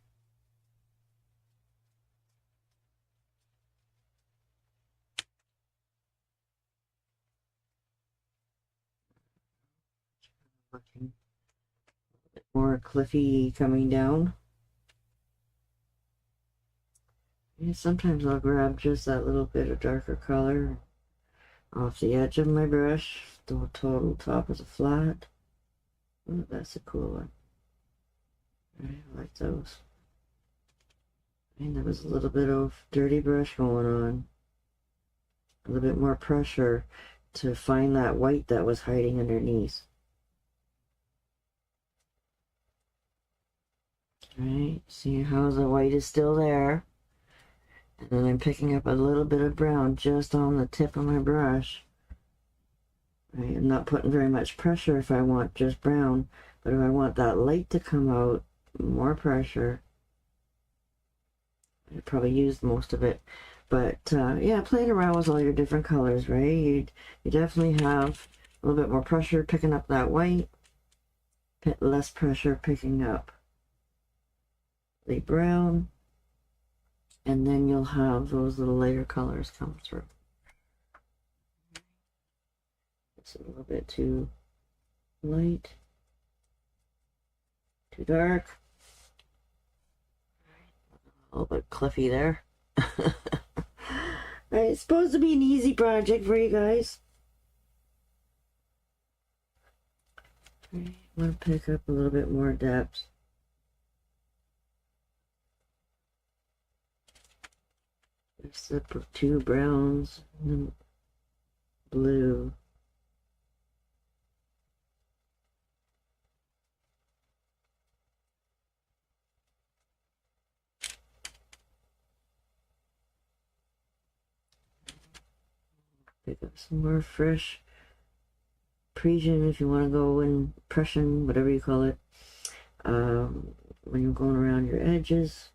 Looking a bit more cliffy coming down. And sometimes I'll grab just that little bit of darker color off the edge of my brush. The total top is a flat. Oh, that's a cool one. I like those. And there was a little bit of dirty brush going on. A little bit more pressure to find that white that was hiding underneath. Right, see how the white is still there. And then I'm picking up a little bit of brown just on the tip of my brush. Right, I'm not putting very much pressure if I want just brown, but if I want that light to come out, more pressure. I probably used most of it. But yeah, playing around with all your different colors, right? You definitely have a little bit more pressure picking up that white, less pressure picking up the brown, and then you'll have those little later colors come through. It's a little bit too light, too dark. A little bit cliffy there. Alright, it's supposed to be an easy project for you guys. I want to pick up a little bit more depth. There's the two browns and the blue. Pick up some more fresh Parisian if you want to go in Prussian, whatever you call it, when you're going around your edges.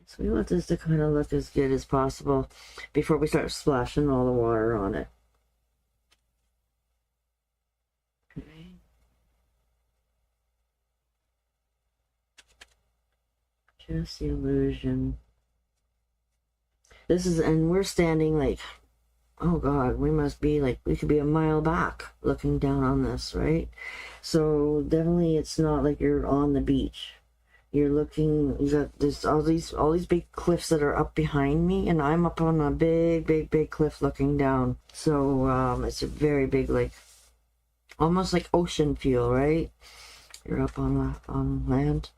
So we want this to kind of look as good as possible before we start splashing all the water on it. Okay. Just the illusion. This is, and we're standing like, oh God, we must be like, we could be a mile back looking down on this, right? So definitely it's not like you're on the beach. You're looking, you got this, all these big cliffs that are up behind me, and I'm up on a big cliff looking down. So it's a very big, like, almost like ocean feel, right? You're up on land.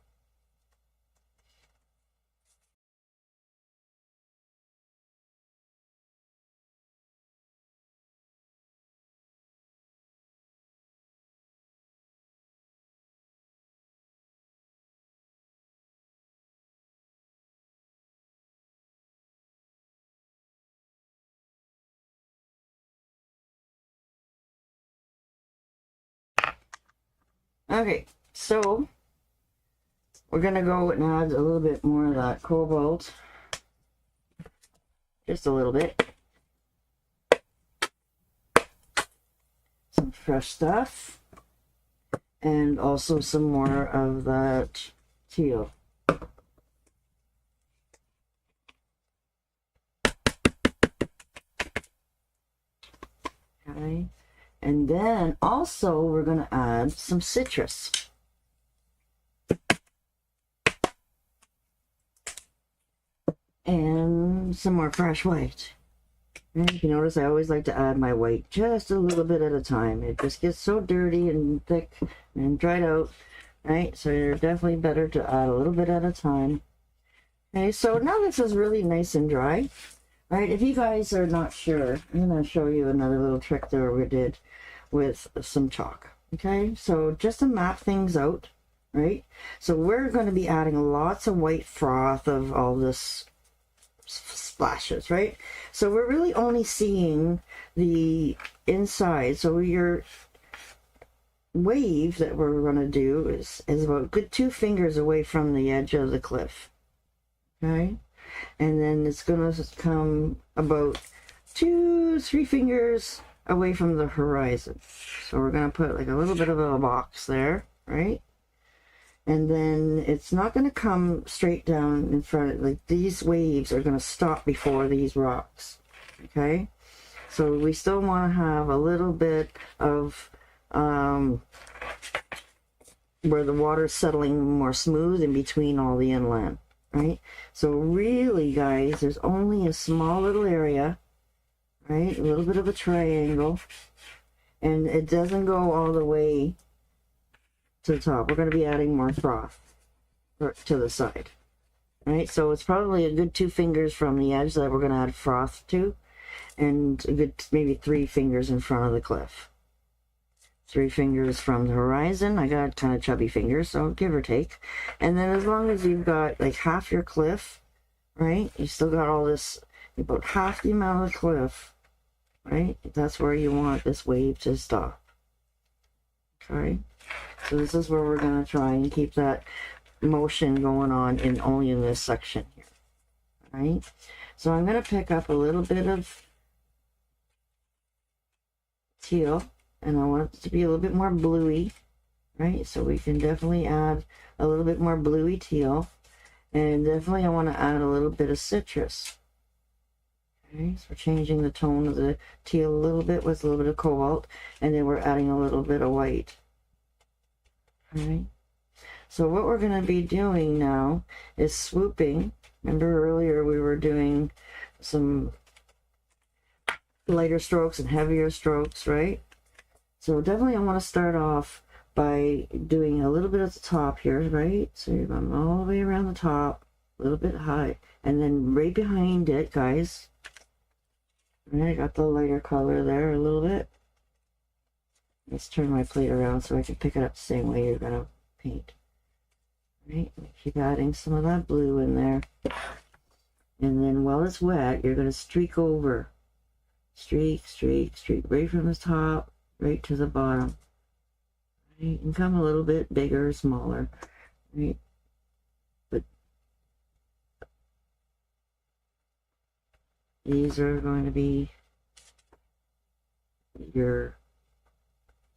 Okay, so we're gonna go and add a little bit more of that cobalt. Just a little bit. Some fresh stuff. And also some more of that teal. Okay. And then also we're going to add some citrus. And some more fresh white. And if you notice, I always like to add my white just a little bit at a time. It just gets so dirty and thick and dried out, right? So you're definitely better to add a little bit at a time. Okay, so now this is really nice and dry. Right, if you guys are not sure, I'm going to show you another little trick that we did with some chalk. Okay, so just to map things out, right? So we're going to be adding lots of white froth of all this splashes, right? So we're really only seeing the inside. So your wave that we're going to do is about a good 2 fingers away from the edge of the cliff. Okay. And then it's going to come about 2-3 fingers away from the horizon. So we're going to put like a little bit of a box there, right? And then it's not going to come straight down in front. Like these waves are going to stop before these rocks, okay? So we still want to have a little bit of where the water's settling more smooth in between all the inland. Right? So really, guys, there's only a small little area, right? A little bit of a triangle, and it doesn't go all the way to the top. We're going to be adding more froth to the side, right? So it's probably a good 2 fingers from the edge that we're going to add froth to, and a good maybe 3 fingers in front of the cliff. 3 fingers from the horizon. I got kind of chubby fingers, so give or take. And then as long as you've got like half your cliff, right? You still got all this, about half the amount of the cliff, right? That's where you want this wave to stop. Okay? So this is where we're going to try and keep that motion going on only in this section here. Right? So I'm going to pick up a little bit of teal. And I want it to be a little bit more bluey, right? So we can definitely add a little bit more bluey teal. And definitely I want to add a little bit of citrus. Okay, so we're changing the tone of the teal a little bit with a little bit of cobalt. And then we're adding a little bit of white. Alright. So what we're going to be doing now is swooping. Remember earlier we were doing some lighter strokes and heavier strokes, right? So definitely I want to start off by doing a little bit at the top here, right? So you're going all the way around the top, a little bit high, and then right behind it, guys. Right, I got the lighter color there a little bit. Let's turn my plate around so I can pick it up the same way you're going to paint. Right, keep adding some of that blue in there. And then while it's wet, you're going to streak over. Streak, streak, streak, right from the top, right to the bottom. Right, and come a little bit bigger or smaller. Right, but these are going to be your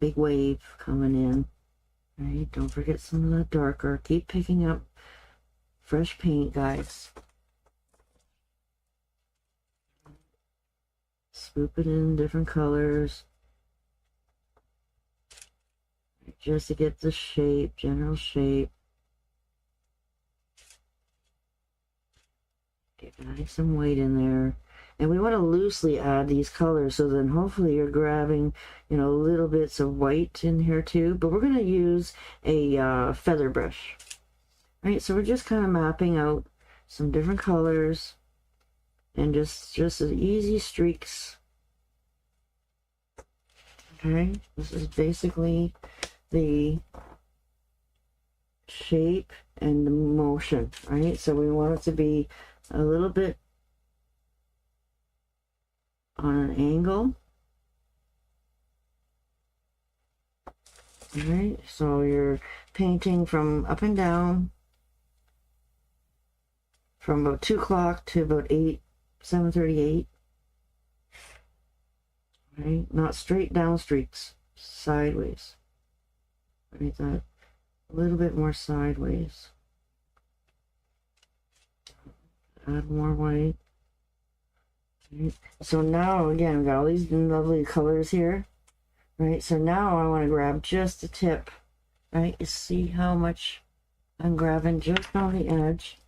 big wave coming in. Right, don't forget some of that darker. Keep picking up fresh paint, guys. Swoop it in different colors. Just to get the shape, general shape. Adding some white in there. And we want to loosely add these colors, so then hopefully you're grabbing, you know, little bits of white in here too. But we're going to use a feather brush. Right, so we're just kind of mapping out some different colors and just easy streaks. Okay, this is basically the shape and the motion, right? So we want it to be a little bit on an angle. All right, so you're painting from up and down from about 2 o'clock to about 7:38. Right, not straight down streaks, sideways. Right, that a little bit more sideways. Add more white. Right. So now again, we've got all these lovely colors here. Right, so now I want to grab just the tip. Right, you see how much I'm grabbing just on the edge.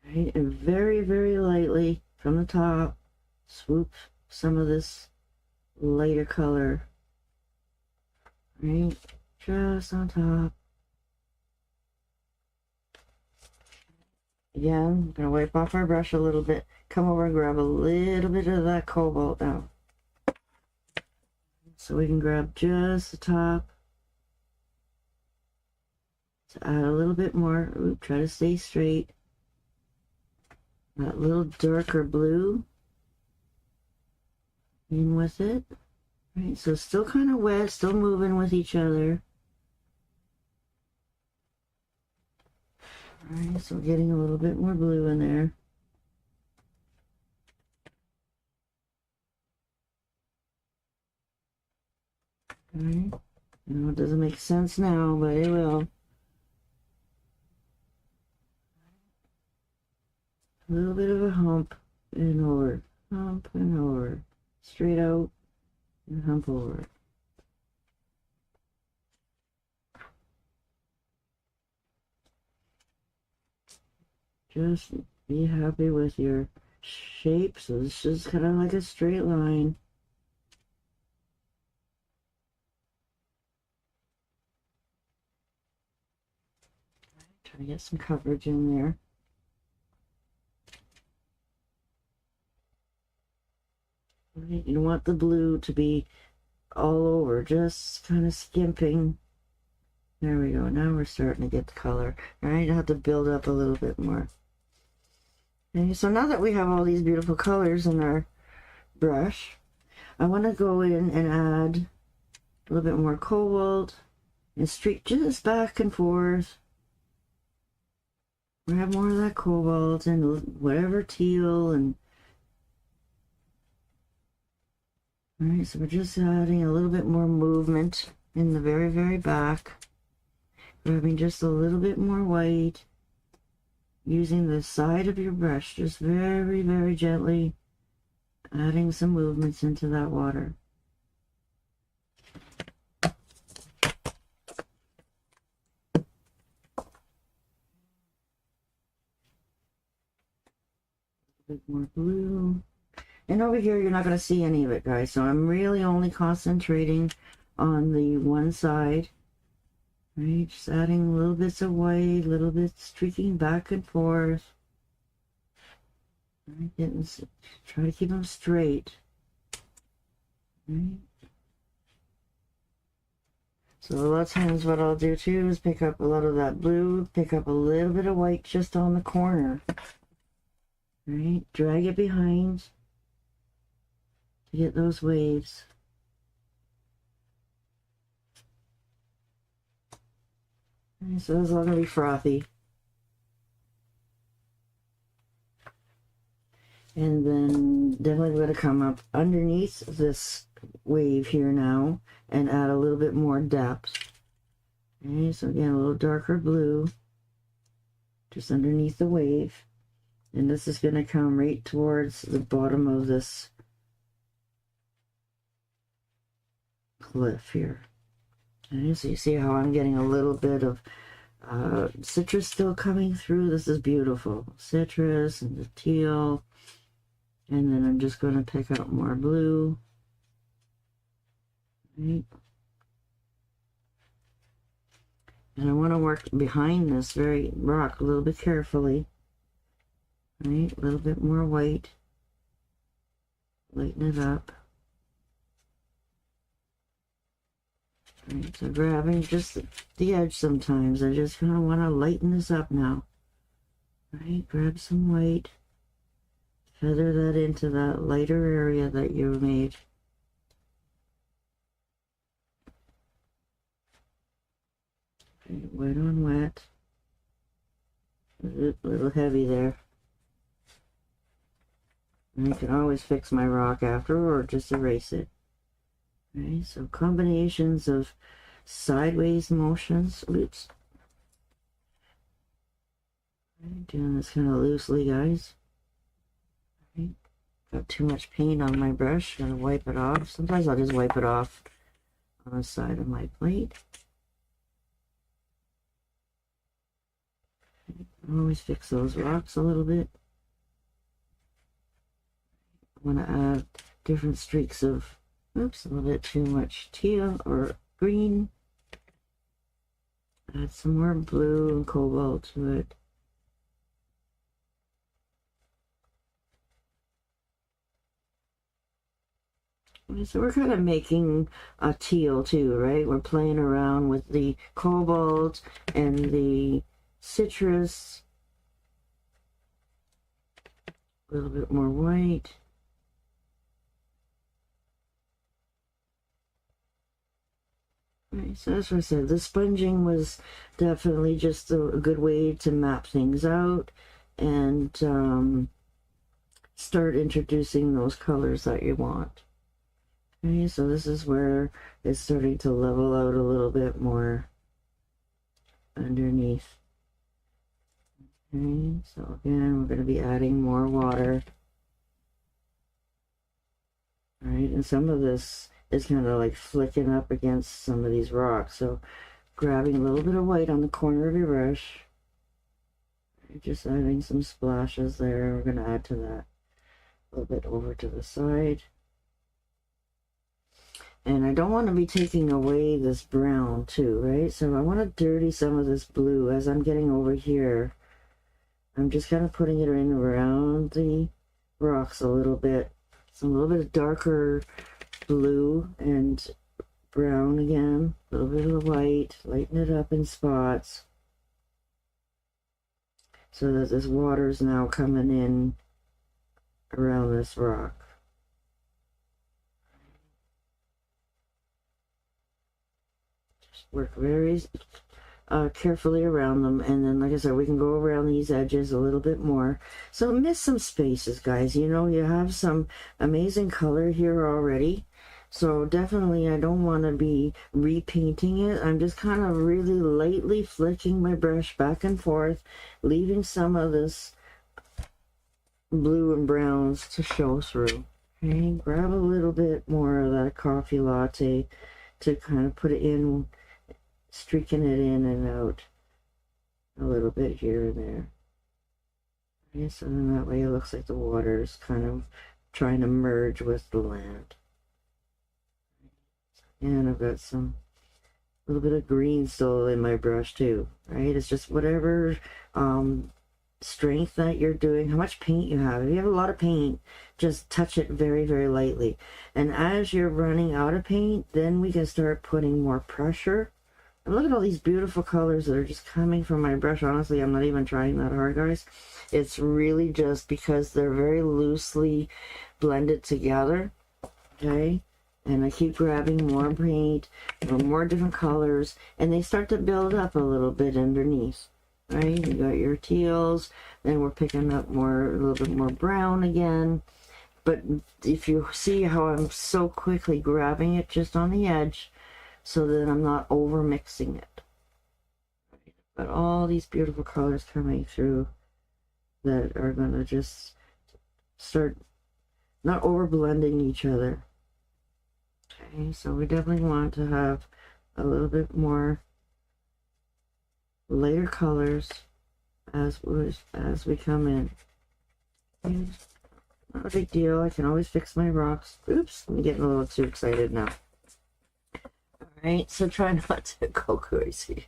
Right, and very, very lightly from the top, swoop some of this lighter color. Right, just on top. Again, I'm gonna wipe off our brush a little bit. Come over and grab a little bit of that cobalt now. So we can grab just the top. To add a little bit more. Ooh, try to stay straight. That little darker blue in with it. Right, so still kind of wet, still moving with each other. Alright, so we're getting a little bit more blue in there. Alright, I know it doesn't make sense now, but it will. A little bit of a hump and over, straight out and hump over. Just be happy with your shape, so it's just kind of like a straight line. Try to get some coverage in there. You don't want the blue to be all over, just kind of skimping. There we go. Now we're starting to get the color. All right, I have to build up a little bit more. Okay, so now that we have all these beautiful colors in our brush, I want to go in and add a little bit more cobalt and streak just back and forth. Grab more of that cobalt and whatever teal and alright, so we're just adding a little bit more movement in the very, very back. Grabbing just a little bit more white. Using the side of your brush, just very, very gently adding some movements into that water. A bit more blue. And over here, you're not going to see any of it, guys. So I'm really only concentrating on the one side. Right, just adding little bits of white, little bits streaking back and forth. Right, try to keep them straight. Right. So a lot of times what I'll do too is pick up a lot of that blue, pick up a little bit of white just on the corner. Right, drag it behind to get those waves. Right, so it's all going to be frothy. And then definitely going to come up underneath this wave here now and add a little bit more depth. Okay, so again, a little darker blue just underneath the wave. And this is going to come right towards the bottom of this cliff here. Okay, so you see how I'm getting a little bit of citrus still coming through. This is beautiful. Citrus and the teal. And then I'm just going to pick up more blue. Right. And I want to work behind this very rock a little bit carefully. Right, a little bit more white. Lighten it up. Right, so grabbing just the edge sometimes. I just kind of want to lighten this up now. Right, grab some white. Feather that into that lighter area that you made. Okay, wet on wet. A little heavy there. And I can always fix my rock after or just erase it. Okay, so combinations of sideways motions. Oops. Okay, doing this kind of loosely, guys. Okay, got too much paint on my brush. Gotta wipe it off. Sometimes I'll just wipe it off on the side of my plate. I always fix those rocks a little bit. I want to add different streaks of, oops, a little bit too much teal or green. Add some more blue and cobalt to it. So we're kind of making a teal too, right? We're playing around with the cobalt and the citrus. A little bit more white. Right, so that's what I said. The sponging was definitely just a good way to map things out and start introducing those colors that you want. Okay, so this is where it's starting to level out a little bit more underneath. Okay, so again, we're going to be adding more water. All right, and some of this is kind of like flicking up against some of these rocks. So grabbing a little bit of white on the corner of your brush. Just adding some splashes there. We're going to add to that a little bit over to the side. And I don't want to be taking away this brown too, right? So I want to dirty some of this blue as I'm getting over here. I'm just kind of putting it in around the rocks a little bit. It's a little bit of darker blue and brown again. A little bit of white. Lighten it up in spots. So that this water is now coming in around this rock. Just work very carefully around them, and then like I said, we can go around these edges a little bit more. So miss some spaces, guys. You know, you have some amazing color here already, so definitely I don't want to be repainting it. I'm just kind of really lightly flicking my brush back and forth, leaving some of this blue and browns to show through. Okay, grab a little bit more of that coffee latte to kind of put it in, streaking it in and out a little bit here and there. Okay, so then that way it looks like the water is kind of trying to merge with the land. And I've got some little bit of green still in my brush too, right? It's just whatever strength that you're doing, how much paint you have. If you have a lot of paint, just touch it very, very lightly. And as you're running out of paint, then we can start putting more pressure. And look at all these beautiful colors that are just coming from my brush. Honestly, I'm not even trying that hard, guys. It's really just because they're very loosely blended together, okay? And I keep grabbing more paint or more different colors, and they start to build up a little bit underneath, right? You got your teals, then we're picking up more, a little bit more brown again. But if you see how I'm so quickly grabbing it just on the edge, so that I'm not over mixing it. But all these beautiful colors coming through that are going to just start not over blending each other. Okay, so we definitely want to have a little bit more lighter colors as we come in. Okay, not a big deal. I can always fix my rocks. Oops, I'm getting a little too excited now. Right, so try not to go crazy.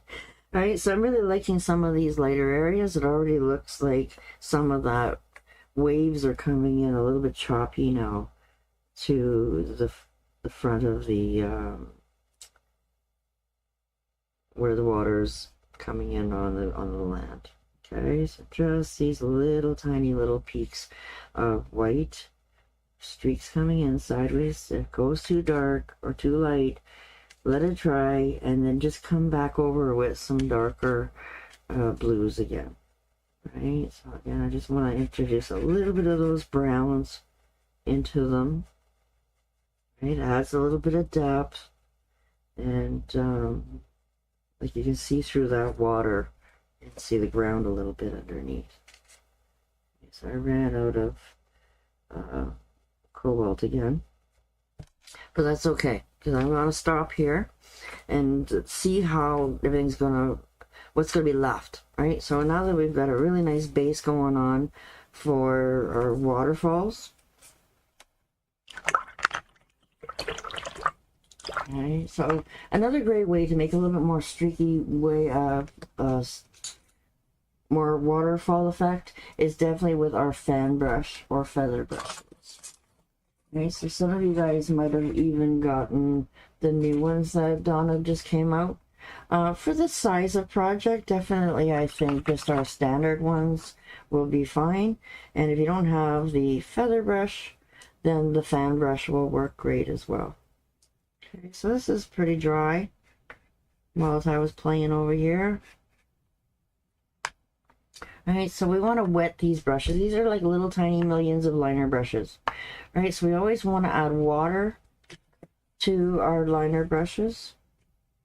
All right, so I'm really liking some of these lighter areas. It already looks like some of that waves are coming in a little bit choppy now to the front of the where the water's coming in on the land. Okay, so just these little tiny little peaks of white streaks coming in sideways. If it goes too dark or too light, let it dry, and then just come back over with some darker blues again. Right, so again, I just want to introduce a little bit of those browns into them. Right, adds a little bit of depth, and like you can see through that water and see the ground a little bit underneath. Okay, so I ran out of cobalt again, but that's okay, because I'm going to stop here and see how everything's what's going to be left, right? So now that we've got a really nice base going on for our waterfalls, okay, so another great way to make a little bit more streaky way more waterfall effect is definitely with our fan brush or feather brushes. Okay, so some of you guys might have even gotten the new ones that Donna just came out. For this size of project, definitely I think just our standard ones will be fine. And if you don't have the feather brush, then the fan brush will work great as well. Okay, so this is pretty dry while I was playing over here. Alright, so we want to wet these brushes. These are like little tiny millions of liner brushes. Alright, so we always want to add water to our liner brushes.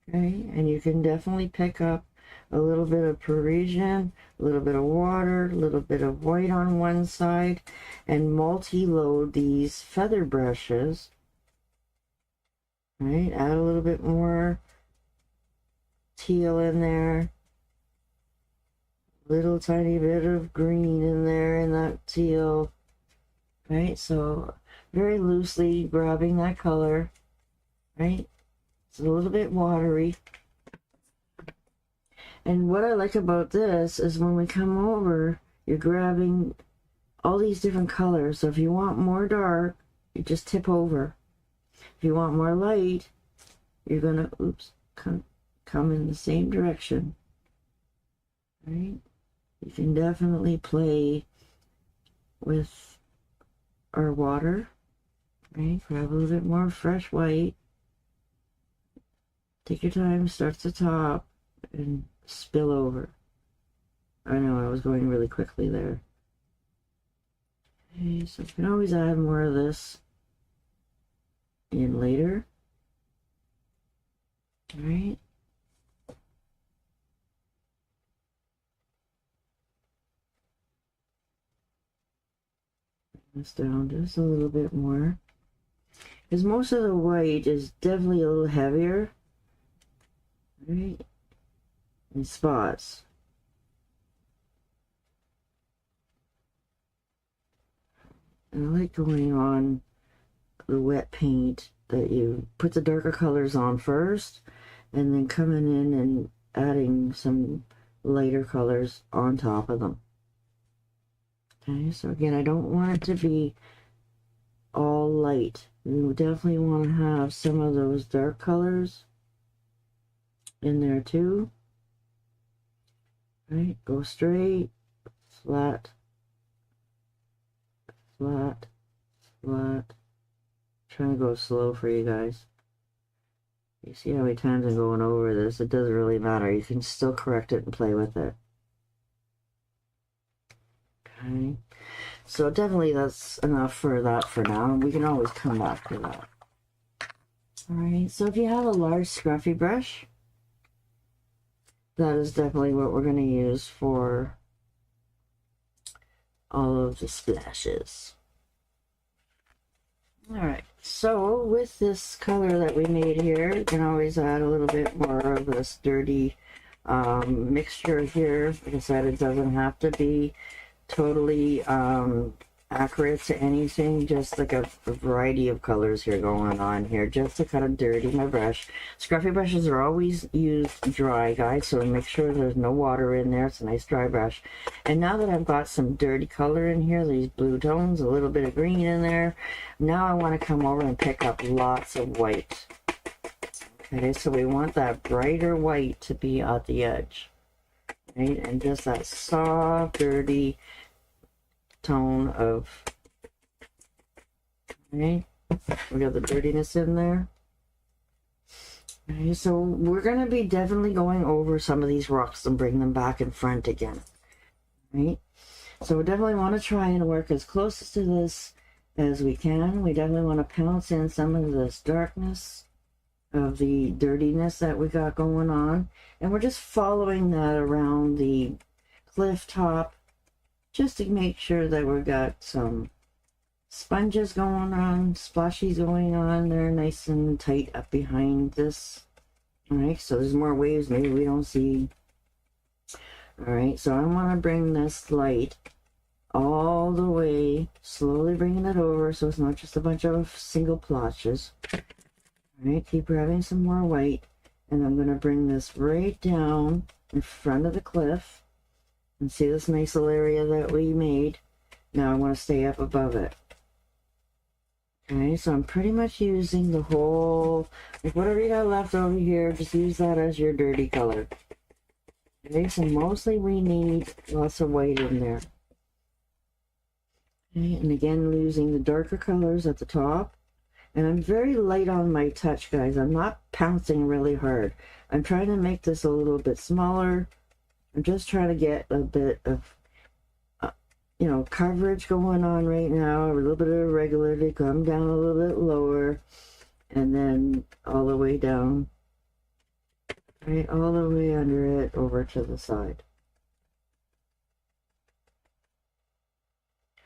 Okay, and you can definitely pick up a little bit of Parisian, a little bit of water, a little bit of white on one side, and multi-load these feather brushes. Right, add a little bit more teal in there, little tiny bit of green in there in that teal. Right, so very loosely grabbing that color. Right, it's a little bit watery. And what I like about this is when we come over, you're grabbing all these different colors. So if you want more dark, you just tip over. If you want more light, you're gonna come in the same direction. Right? You can definitely play with our water. Right? Grab a little bit more fresh white. Take your time, start at the top, and spill over. I know I was going really quickly there. Okay, so you can always add more of this in later. All right. Bring this down just a little bit more, because most of the white is definitely a little heavier. All right. In spots. And I like going on the wet paint that you put the darker colors on first, and then coming in and adding some lighter colors on top of them. Okay, so again, I don't want it to be all light. You definitely want to have some of those dark colors in there too. Right, go straight, flat, flat, flat. Trying to go slow for you guys. You see how many times I'm going over this? It doesn't really matter. You can still correct it and play with it. Okay, so definitely that's enough for that for now, and we can always come back to that. Alright, so if you have a large scruffy brush, that is definitely what we're going to use for all of the splashes. Alright, so with this color that we made here, you can always add a little bit more of this dirty mixture here. Like I said, it doesn't have to be totally accurate to anything, just like a variety of colors here going on here, just to kind of dirty my brush. Scruffy brushes are always used dry, guys, so make sure there's no water in there. It's a nice dry brush. And now that I've got some dirty color in here, these blue tones, a little bit of green in there, now I want to come over and pick up lots of white. Okay, so we want that brighter white to be at the edge, right? And just that soft, dirty tone of, right? We got the dirtiness in there. Okay, so we're going to be definitely going over some of these rocks and bring them back in front again, right? So we definitely want to try and work as close to this as we can. We definitely want to pounce in some of this darkness of the dirtiness that we got going on. And we're just following that around the cliff top just to make sure that we've got some sponges going on, splashies going on. They're nice and tight up behind this. All right, so there's more waves maybe we don't see. All right, so I want to bring this light all the way, slowly bringing it over so it's not just a bunch of single blotches. All right, keep grabbing some more white, and I'm going to bring this right down in front of the cliff. And see this nice little area that we made? Now I want to stay up above it. Okay, so I'm pretty much using the whole, like whatever you got left over here, just use that as your dirty color. Okay, so mostly we need lots of white in there. Okay, and again, using the darker colors at the top. And I'm very light on my touch, guys. I'm not pouncing really hard. I'm trying to make this a little bit smaller. I'm just trying to get a bit of, you know, coverage going on right now. A little bit of irregularity, come down a little bit lower. And then all the way down. Right, all the way under it, over to the side.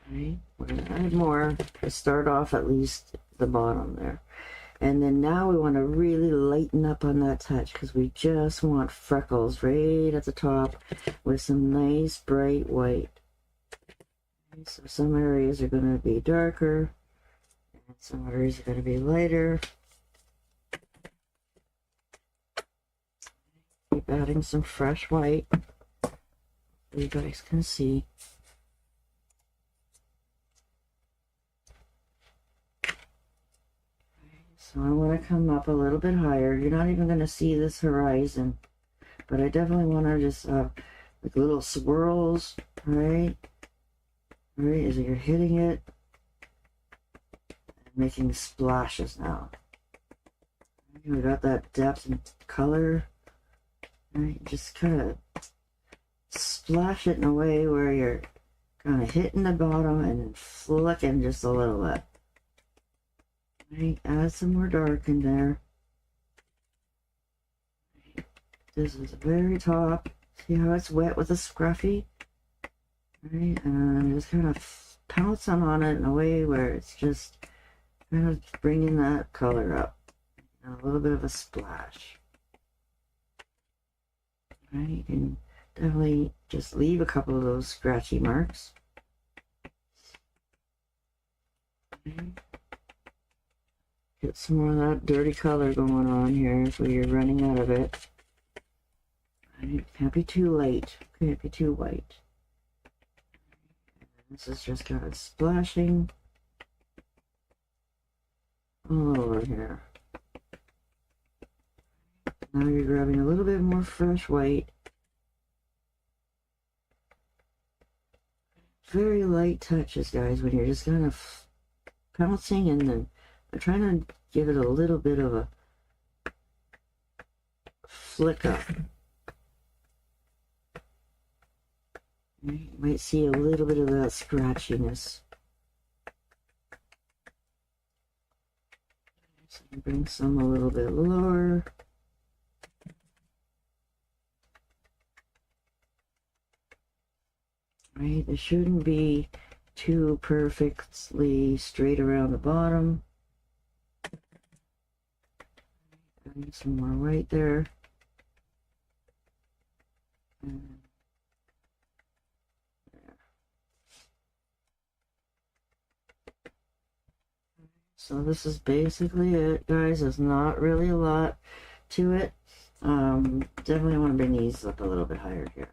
Okay, we're going to add more to start off at least the bottom there. And then now we want to really lighten up on that touch because we just want freckles right at the top with some nice bright white. Okay, so some areas are going to be darker and some areas are going to be lighter. Keep adding some fresh white so you guys can see. So I want to come up a little bit higher. You're not even going to see this horizon, but I definitely want to just like little swirls, right? Right as you're hitting it, making splashes now. We got that depth and color. Right, just kind of splash it in a way where you're kind of hitting the bottom and then flicking just a little bit. Right, add some more dark in there. Right, this is the very top. See how it's wet with the scruffy? Right, and just kind of pouncing on it in a way where it's just kind of bringing that color up. And a little bit of a splash. Right, you can definitely just leave a couple of those scratchy marks. Okay. Get some more of that dirty color going on here so you're running out of it. Right, can't be too light, can't be too white. This is just kind of splashing all over here. Now you're grabbing a little bit more fresh white. Very light touches, guys, when you're just kind of pouncing and then I'm trying to give it a little bit of a flick up. You might see a little bit of that scratchiness. So bring some a little bit lower. Right, it shouldn't be too perfectly straight around the bottom. Adding some more white there. And there. So this is basically it, guys. There's not really a lot to it. Definitely want to bring these up a little bit higher here.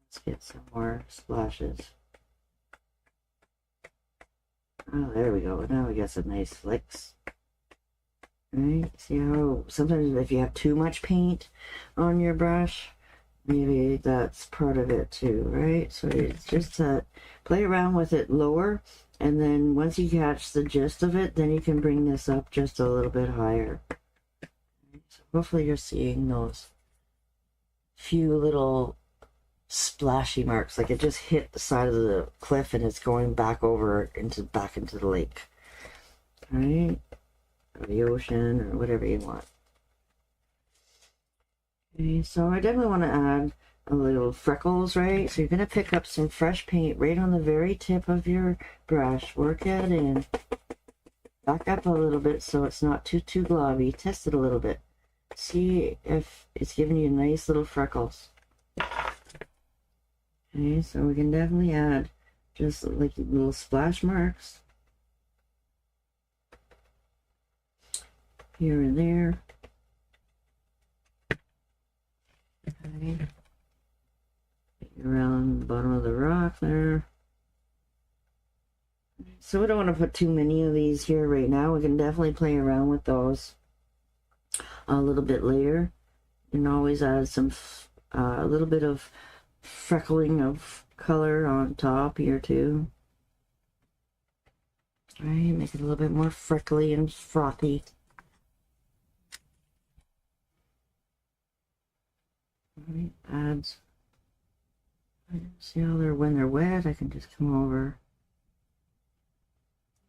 Let's get some more splashes. Oh, there we go. Now we got some nice flicks. Right? See how sometimes if you have too much paint on your brush, maybe that's part of it too, right? So it's just to play around with it lower, and then once you catch the gist of it, then you can bring this up just a little bit higher. hopefully you're seeing those few little splashy marks, like it just hit the side of the cliff and it's going back over back into the lake, right, or the ocean, or whatever you want. Okay, so I definitely want to add a little freckles, right? So you're going to pick up some fresh paint right on the very tip of your brush, work it in, back up a little bit so it's not too globby, test it a little bit, see if it's giving you nice little freckles. Okay, so we can definitely add just like little splash marks here and there. Okay. Around the bottom of the rock there. So we don't want to put too many of these here right now. We can definitely play around with those a little bit later. You can always add some a little bit of freckling of color on top here too. All right, make it a little bit more freckly and frothy. All right, adds. See how when they're wet, I can just come over.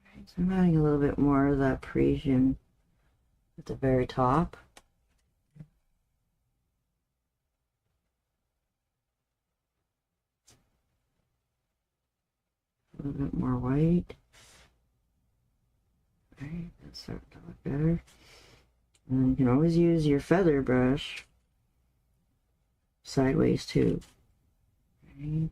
Right, so I'm adding a little bit more of that Parisian at the very top. A little bit more white. Right, that's starting to look better. And then you can always use your feather brush sideways too. Right.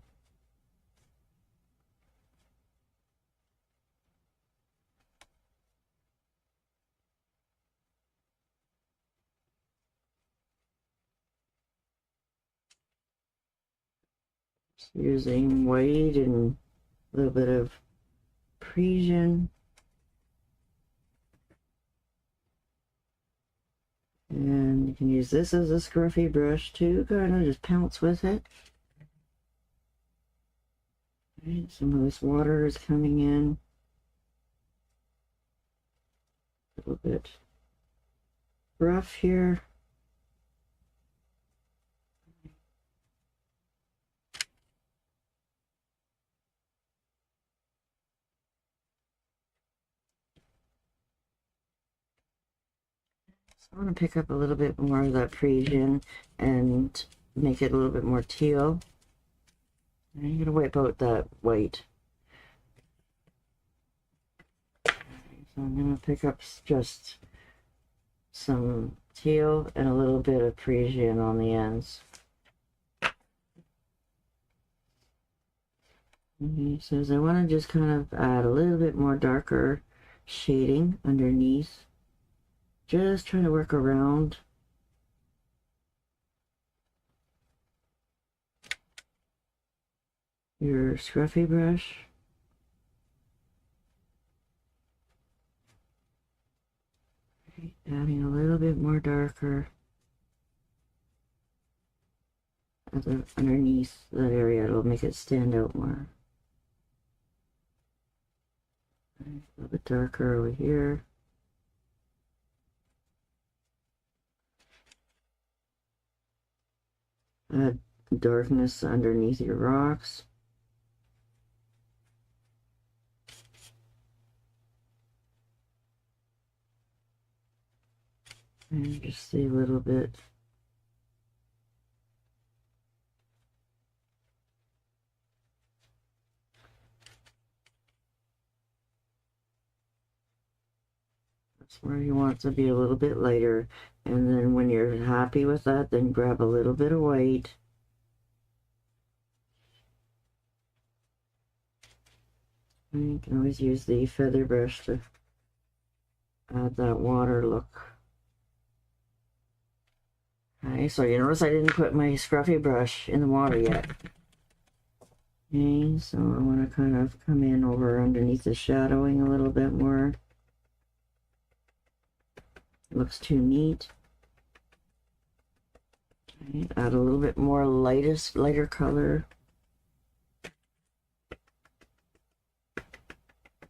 Just using white and a little bit of Parisian. And you can use this as a scruffy brush too, kind of just pounce with it. Right, some of this water is coming in. A little bit rough here. I want to pick up a little bit more of that Parisian and make it a little bit more teal. And I'm going to wipe out that white. So I'm going to pick up just some teal and a little bit of Parisian on the ends. Okay, so I want to just kind of add a little bit more darker shading underneath. Just trying to work around your scruffy brush. Right, adding a little bit more darker underneath that area. It'll make it stand out more. Right, a little bit darker over here. Add darkness underneath your rocks. And just see a little bit. That's where you want it to be a little bit lighter. And then when you're happy with that, then grab a little bit of white. And you can always use the feather brush to add that water look. Okay, so you notice I didn't put my scruffy brush in the water yet. Okay, so I want to kind of come in over underneath the shadowing a little bit more. Looks too neat. Okay, add a little bit more lighter color.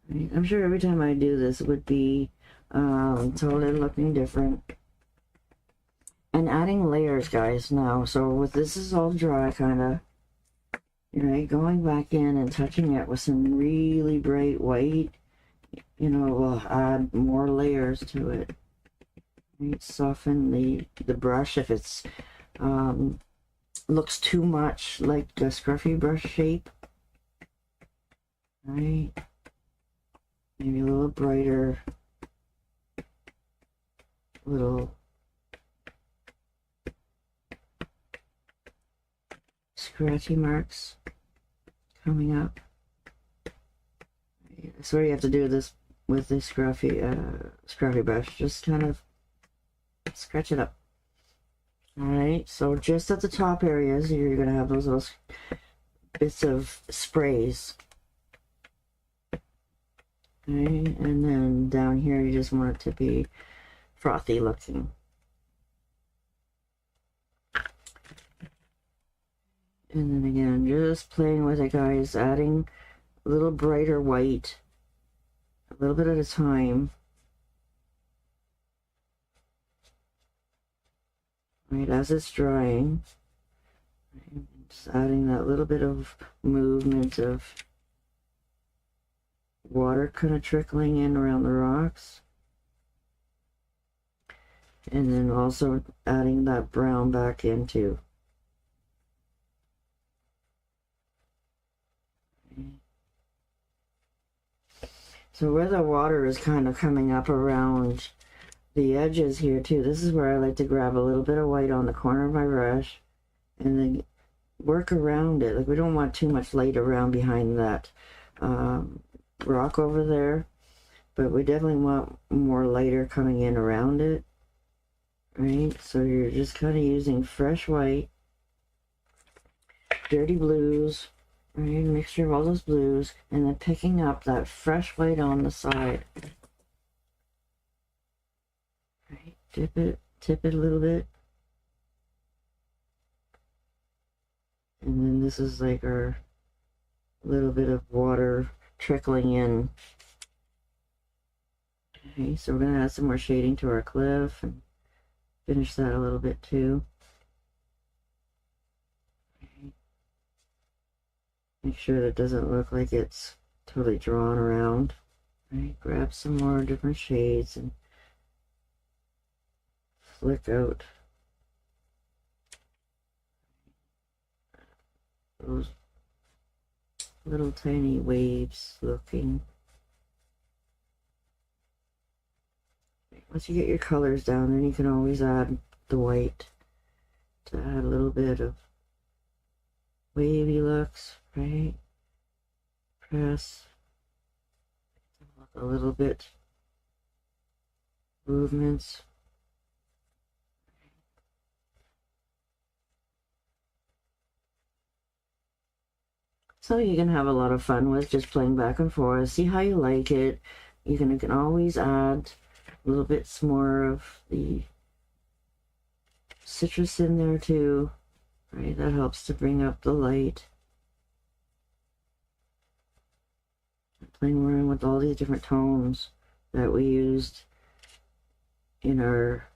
Right, I'm sure every time I do this it would be totally looking different. And adding layers, guys, now. So with this is all dry, kind of. Right, going back in and touching it with some really bright white, you know, will add more layers to it. Right, soften the brush if it's looks too much like the scruffy brush shape. Right, maybe a little brighter, little scratchy marks coming up. That's where you have to do this with the scruffy brush. Just kind of scratch it up. Alright, so just at the top areas, you're going to have those little bits of sprays. Okay, and then down here, you just want it to be frothy looking. And then again, just playing with it, guys, adding a little brighter white, a little bit at a time. Right, as it's drying, right, just adding that little bit of movement of water kind of trickling in around the rocks. And then also adding that brown back into. So where the water is kind of coming up around the edges here too, this is where I like to grab a little bit of white on the corner of my brush and then work around it. Like, we don't want too much light around behind that rock over there, but we definitely want more lighter coming in around it. Right, so you're just kind of using fresh white, dirty blues, right, mixture of all those blues, and then picking up that fresh white on the side. Right, tip it a little bit. And then this is like our little bit of water trickling in. Okay, so we're going to add some more shading to our cliff and finish that a little bit too. Okay. Make sure that it doesn't look like it's totally drawn around. Right, grab some more different shades and flick out those little tiny waves looking. Once you get your colors down, then you can always add the white to add a little bit of wavy looks, right? Press, a little bit, movements. So you can have a lot of fun with just playing back and forth. See how you like it. You can always add a little bit more of the citrus in there too, right? That helps to bring up the light. Playing around with all these different tones that we used in our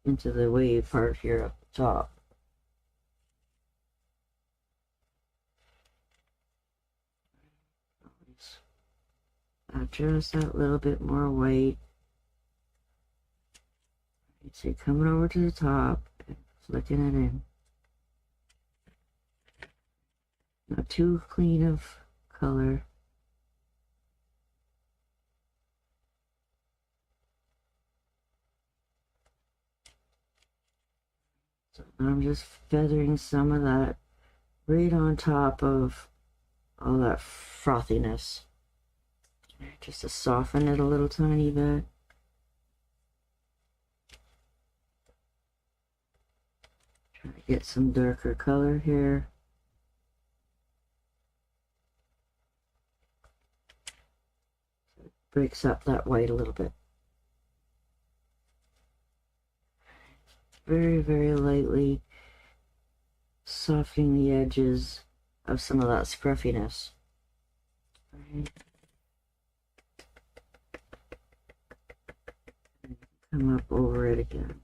into the wave part here up the top. Add just that little bit more white. So coming over to the top and flicking it in. Not too clean of color. So I'm just feathering some of that right on top of all that frothiness. Just to soften it a little tiny bit. Try to get some darker color here. So it breaks up that white a little bit. Very, very lightly softening the edges of some of that scruffiness. Right. Come up over it again.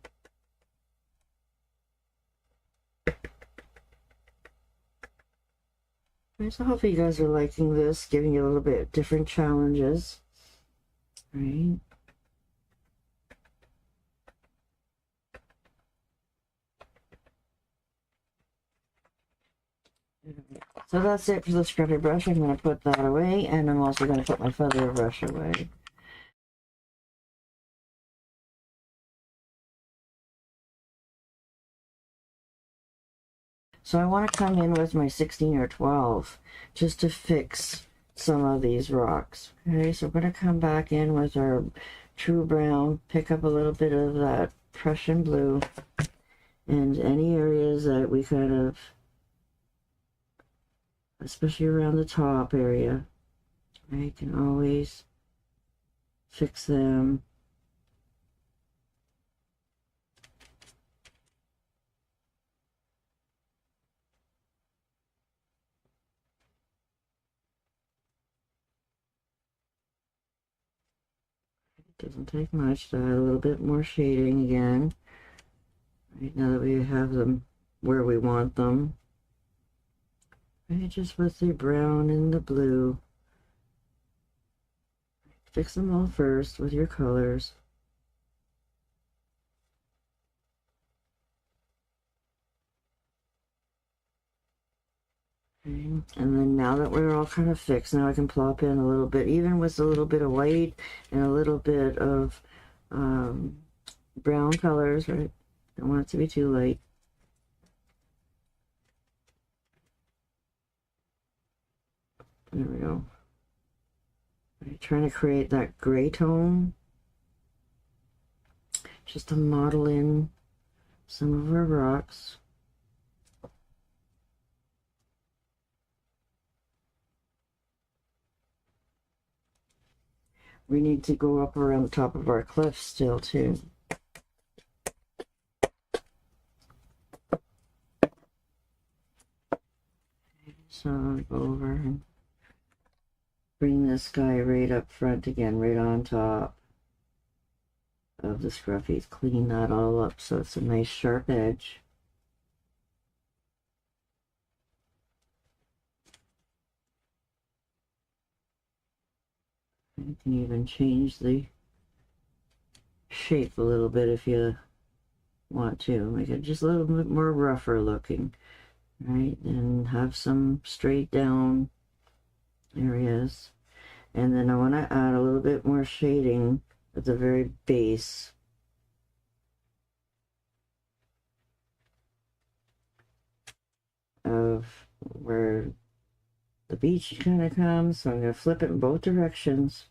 Right, so hopefully you guys are liking this, giving you a little bit different challenges. Right. So that's it for the scruffy brush. I'm going to put that away, and I'm also going to put my feather brush away. So I want to come in with my 16 or 12 just to fix some of these rocks. Okay, so we're going to come back in with our true brown, pick up a little bit of that Prussian blue, and any areas that we kind of, especially around the top area, I can always fix them. It doesn't take much to add a little bit more shading again. Right now that we have them where we want them. Right, just with the brown and the blue. Fix them all first with your colors. Okay. And then now that we're all kind of fixed, now I can plop in a little bit, even with a little bit of white and a little bit of brown colors, right? Don't want it to be too light. There we go. Right, trying to create that gray tone, just to model in some of our rocks. We need to go up around the top of our cliff still too. So I'll go over and bring this guy right up front again, right on top of the scruffies. Clean that all up so it's a nice sharp edge. You can even change the shape a little bit if you want to. Make it just a little bit more rougher looking, right? And have some straight down areas. And then I want to add a little bit more shading at the very base. Of where the beach kind of comes. So I'm going to flip it in both directions.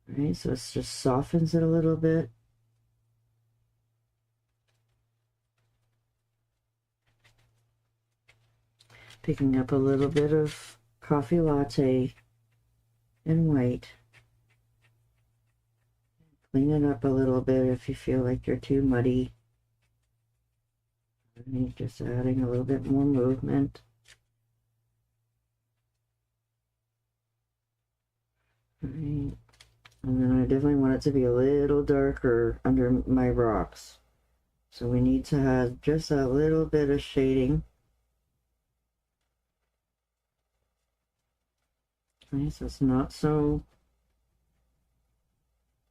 Right, so it just softens it a little bit. Picking up a little bit of coffee latte and white. Clean it up a little bit if you feel like you're too muddy. And just adding a little bit more movement. Right. And then I definitely want it to be a little darker under my rocks. So we need to have just a little bit of shading. Okay, so it's not so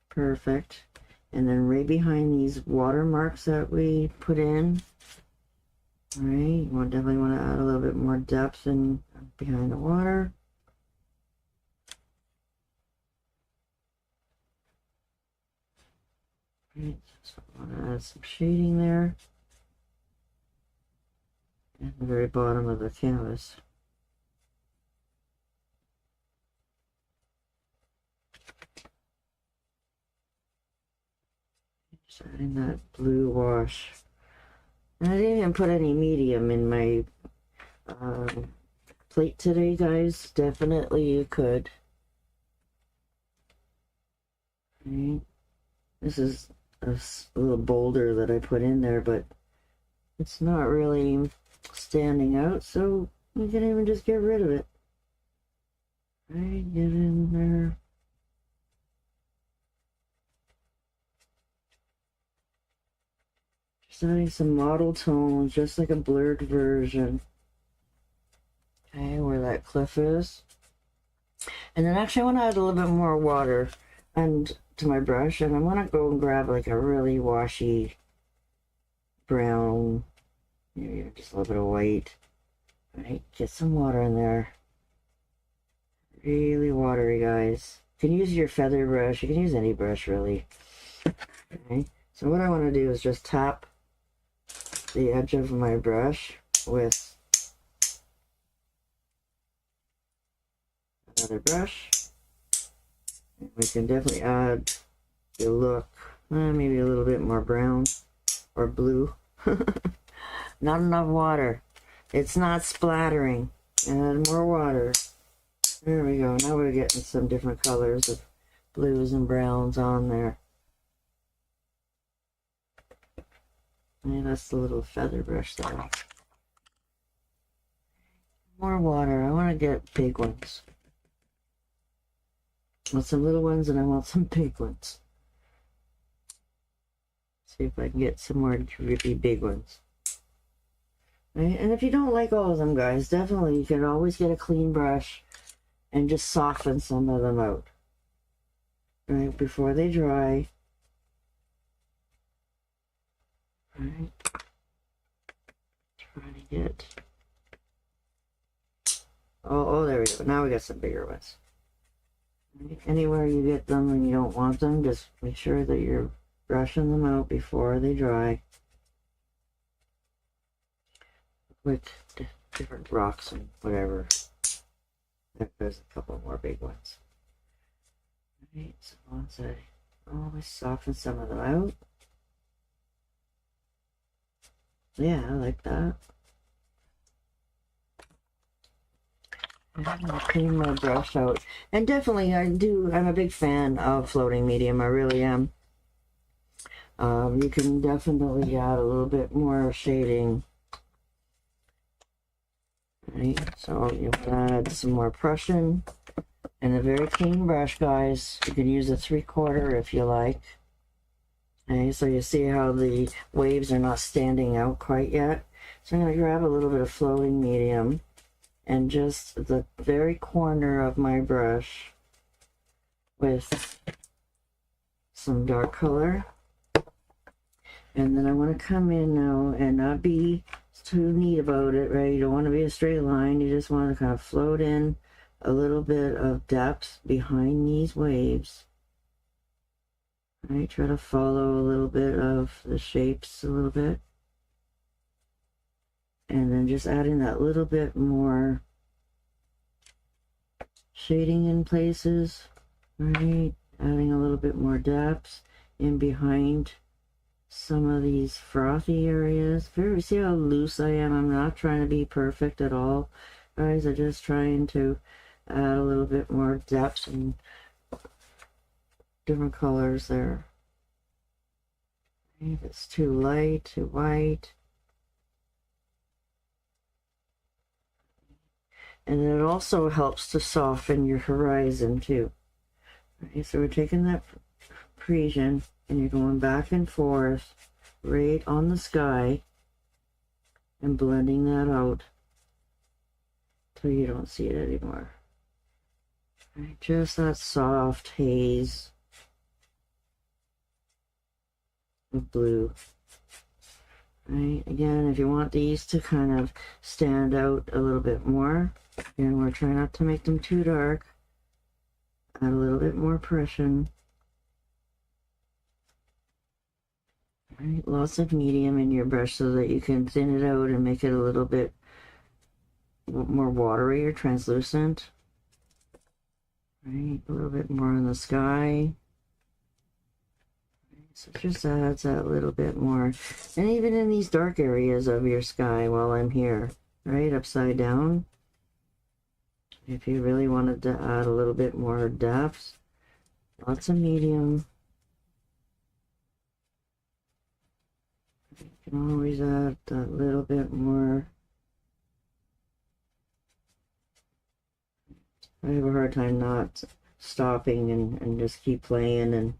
perfect. And then right behind these watermarks that we put in, all right, you definitely want to add a little bit more depth in behind the water. Right, so I want to add some shading there at the very bottom of the canvas. Just adding that blue wash. And I didn't even put any medium in my plate today, guys. Definitely you could. Right. This is a little boulder that I put in there, but it's not really standing out, so you can even just get rid of it. Right, get in there. Just adding some model tones, just like a blurred version. Okay, where that cliff is. And then actually I want to add a little bit more water and to my brush, and I want to go and grab like a really washy brown, maybe just a little bit of white. Right, get some water in there. Really watery, guys. You can use your feather brush. You can use any brush, really. Okay, so what I want to do is just tap the edge of my brush with another brush. We can definitely add the look, maybe a little bit more brown or blue. Not enough water. It's not splattering. Add more water. There we go. Now we're getting some different colors of blues and browns on there. And that's the little feather brush there. More water. I want to get big ones. I want some little ones and I want some big ones. See if I can get some more drippy big ones. Right? And if you don't like all of them, guys, definitely you can always get a clean brush and just soften some of them out. Right, before they dry. Right. Trying to get... Oh, there we go. Now we got some bigger ones. Right. Anywhere you get them and you don't want them, just make sure that you're brushing them out before they dry. With different rocks and whatever. There's a couple more big ones. Right, so once I always soften some of them out. Yeah, I like that. I'm gonna clean my brush out. And definitely I'm a big fan of floating medium, I really am. You can definitely add a little bit more shading. Right, so you add some more Prussian and a very clean brush, guys. You can use a 3/4 if you like. Okay, so you see how the waves are not standing out quite yet. So I'm going to grab a little bit of floating medium and just the very corner of my brush with some dark color. And then I want to come in now and not be too neat about it, right? You don't want to be a straight line. You just want to kind of float in a little bit of depth behind these waves. Right? Try to follow a little bit of the shapes a little bit. And then just adding that little bit more shading in places, right? Adding a little bit more depth in behind some of these frothy areas. See how loose I am? I'm not trying to be perfect at all, guys. I'm just trying to add a little bit more depth and different colors there. If it's too light, too white. And it also helps to soften your horizon too. Okay, so we're taking that Parisian and you're going back and forth right on the sky and blending that out till you don't see it anymore. Right, just that soft haze of blue. Right, again, if you want these to kind of stand out a little bit more, again, we're trying not to make them too dark. Add a little bit more Prussian. Right, lots of medium in your brush so that you can thin it out and make it a little bit more watery or translucent. Right, a little bit more in the sky. So it just adds that little bit more. And even in these dark areas of your sky while I'm here, right, upside down. If you really wanted to add a little bit more depth, lots of medium. You can always add a little bit more. I have a hard time not stopping and just keep playing and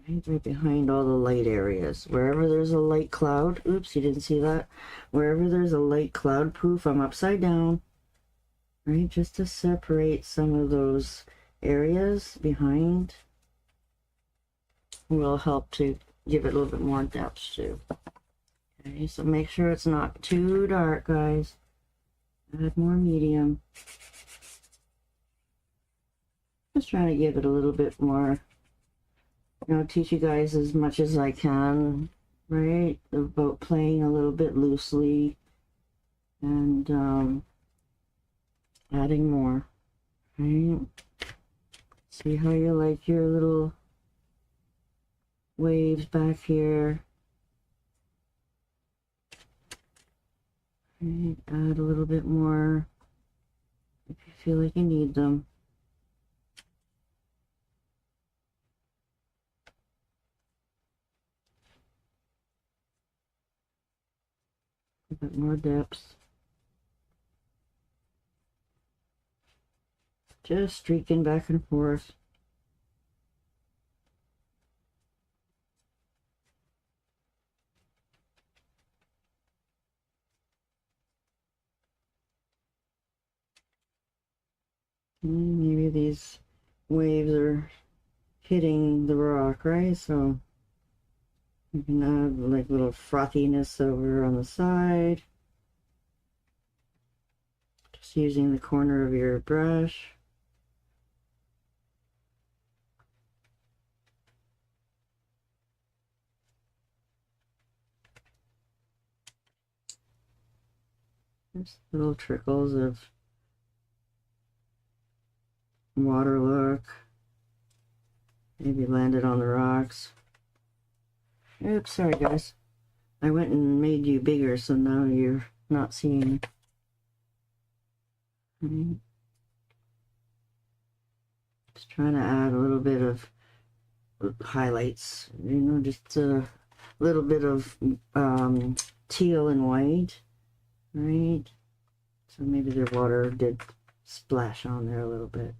Right behind all the light areas. Wherever there's a light cloud, oops, you didn't see that. Wherever there's a light cloud, poof, I'm upside down. Right, just to separate some of those areas behind will help to give it a little bit more depth too. Okay, so make sure it's not too dark, guys. Add more medium. Just trying to give it a little bit more, you know, teach you guys as much as I can, right? About playing a little bit loosely and adding more, right? See how you like your little waves back here. Right, add a little bit more if you feel like you need them. A bit more depth. Just streaking back and forth. Maybe these waves are hitting the rock, right? So you can add like little frothiness over on the side. Just using the corner of your brush. Just little trickles of water look. Maybe landed on the rocks. Oops, sorry guys. I went and made you bigger, so now you're not seeing. Just trying to add a little bit of highlights, you know, just a little bit of teal and white, right? So maybe their water did splash on there a little bit.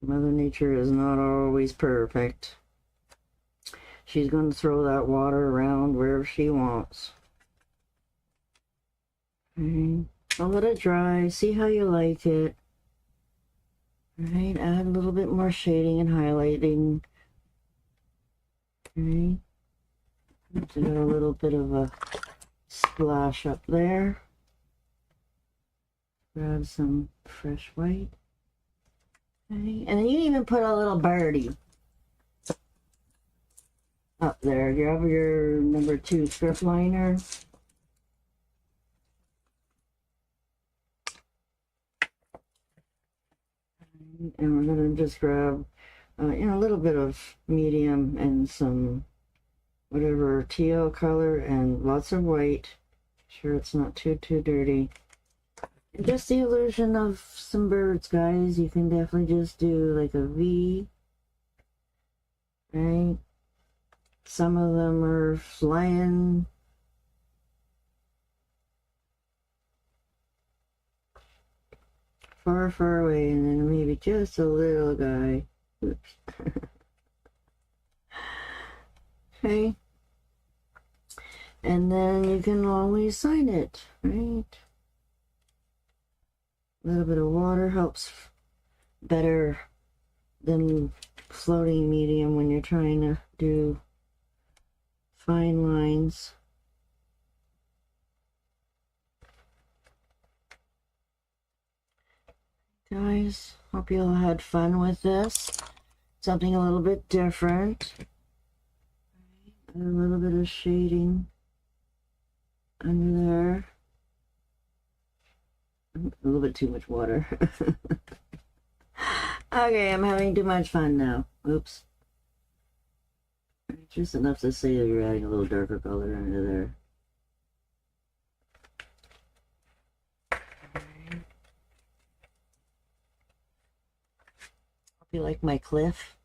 Mother Nature is not always perfect. She's going to throw that water around wherever she wants. Okay. I'll let it dry. See how you like it. Right, add a little bit more shading and highlighting. Okay. So got a little bit of a splash up there. Grab some fresh white. Okay. And then you even put a little birdie up there. Grab your number 2 script liner. And we're going to just grab you know, a little bit of medium and some whatever teal color and lots of white. Sure it's not too dirty. And just the illusion of some birds, guys. You can definitely just do like a V, right? Some of them are flying far away, and then maybe just a little guy. Oops. Okay. And then you can always sign it, right? A little bit of water helps better than floating medium when you're trying to do fine lines. Guys, hope you all had fun with this. Something a little bit different. A little bit of shading under there. A little bit too much water. Okay, I'm having too much fun now. Oops. Just enough to say that you're adding a little darker color under there. Hope you like my cliff.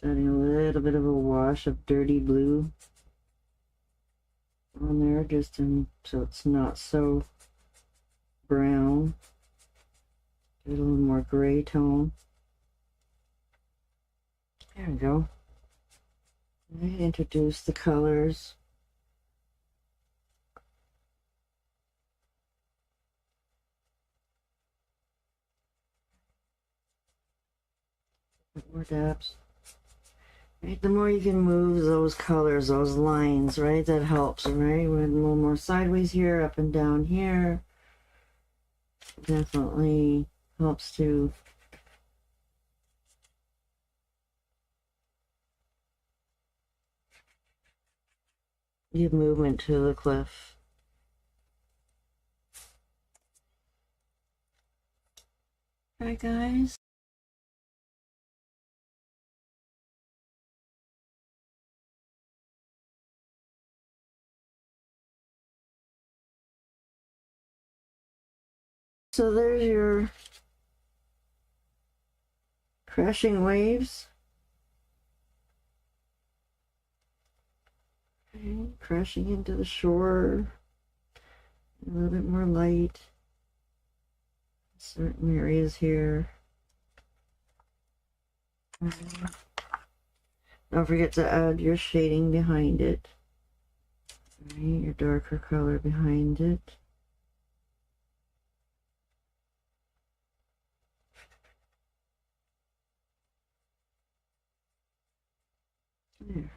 Adding a little bit of a wash of dirty blue on there, so it's not so brown. Get a little more gray tone. There we go. I introduce the colors. More dabs. Right, the more you can move those colors, those lines, right, that helps, right? We're a little more sideways here, up and down here. Definitely helps to give movement to the cliff. Alright, guys. So there's your crashing waves. Okay, crashing into the shore. A little bit more light. Certain areas here. Don't forget to add your shading behind it. Right, your darker color behind it. There.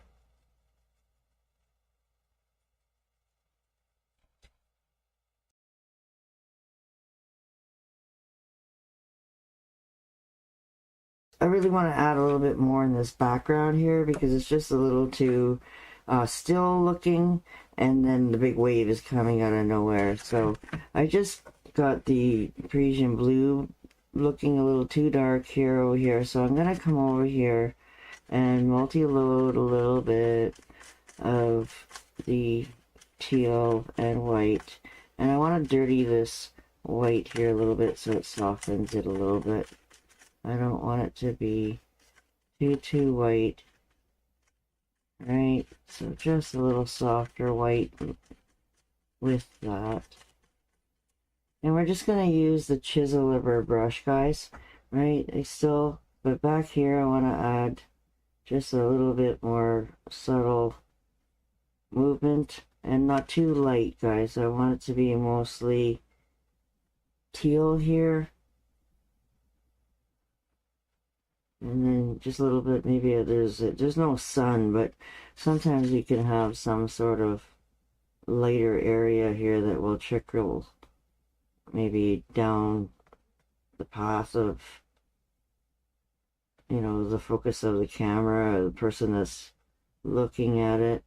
I really want to add a little bit more in this background here because it's just a little too still looking, and then the big wave is coming out of nowhere. So I just got the Parisian blue looking a little too dark here over here. So I'm going to come over here and multi-load a little bit of the teal and white. And I want to dirty this white here a little bit so it softens it a little bit. I don't want it to be too white. Right, so just a little softer white with that. And we're just going to use the chisel liver brush, guys. Right, but back here I want to add just a little bit more subtle movement and not too light, guys. I want it to be mostly teal here. And then just a little bit, maybe there's no sun, but sometimes you can have some sort of lighter area here that will trickle maybe down the path of, you know, the focus of the camera, or the person that's looking at it.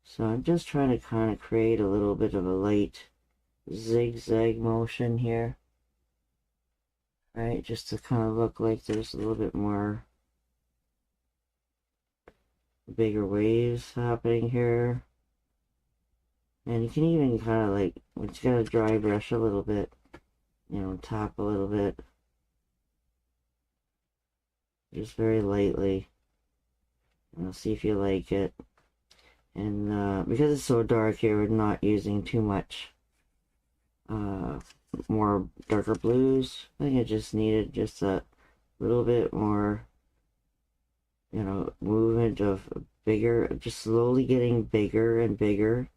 So I'm just trying to kind of create a little bit of a light zigzag motion here. Right, just to kind of look like there's a little bit more bigger waves happening here. And you can even kind of like, you just gotta dry brush a little bit, you know, tap a little bit. Just very lightly. And see if you like it. And because it's so dark here, we're not using too much more darker blues. I think I just needed just a little bit more, you know, movement of bigger, just slowly getting bigger and bigger,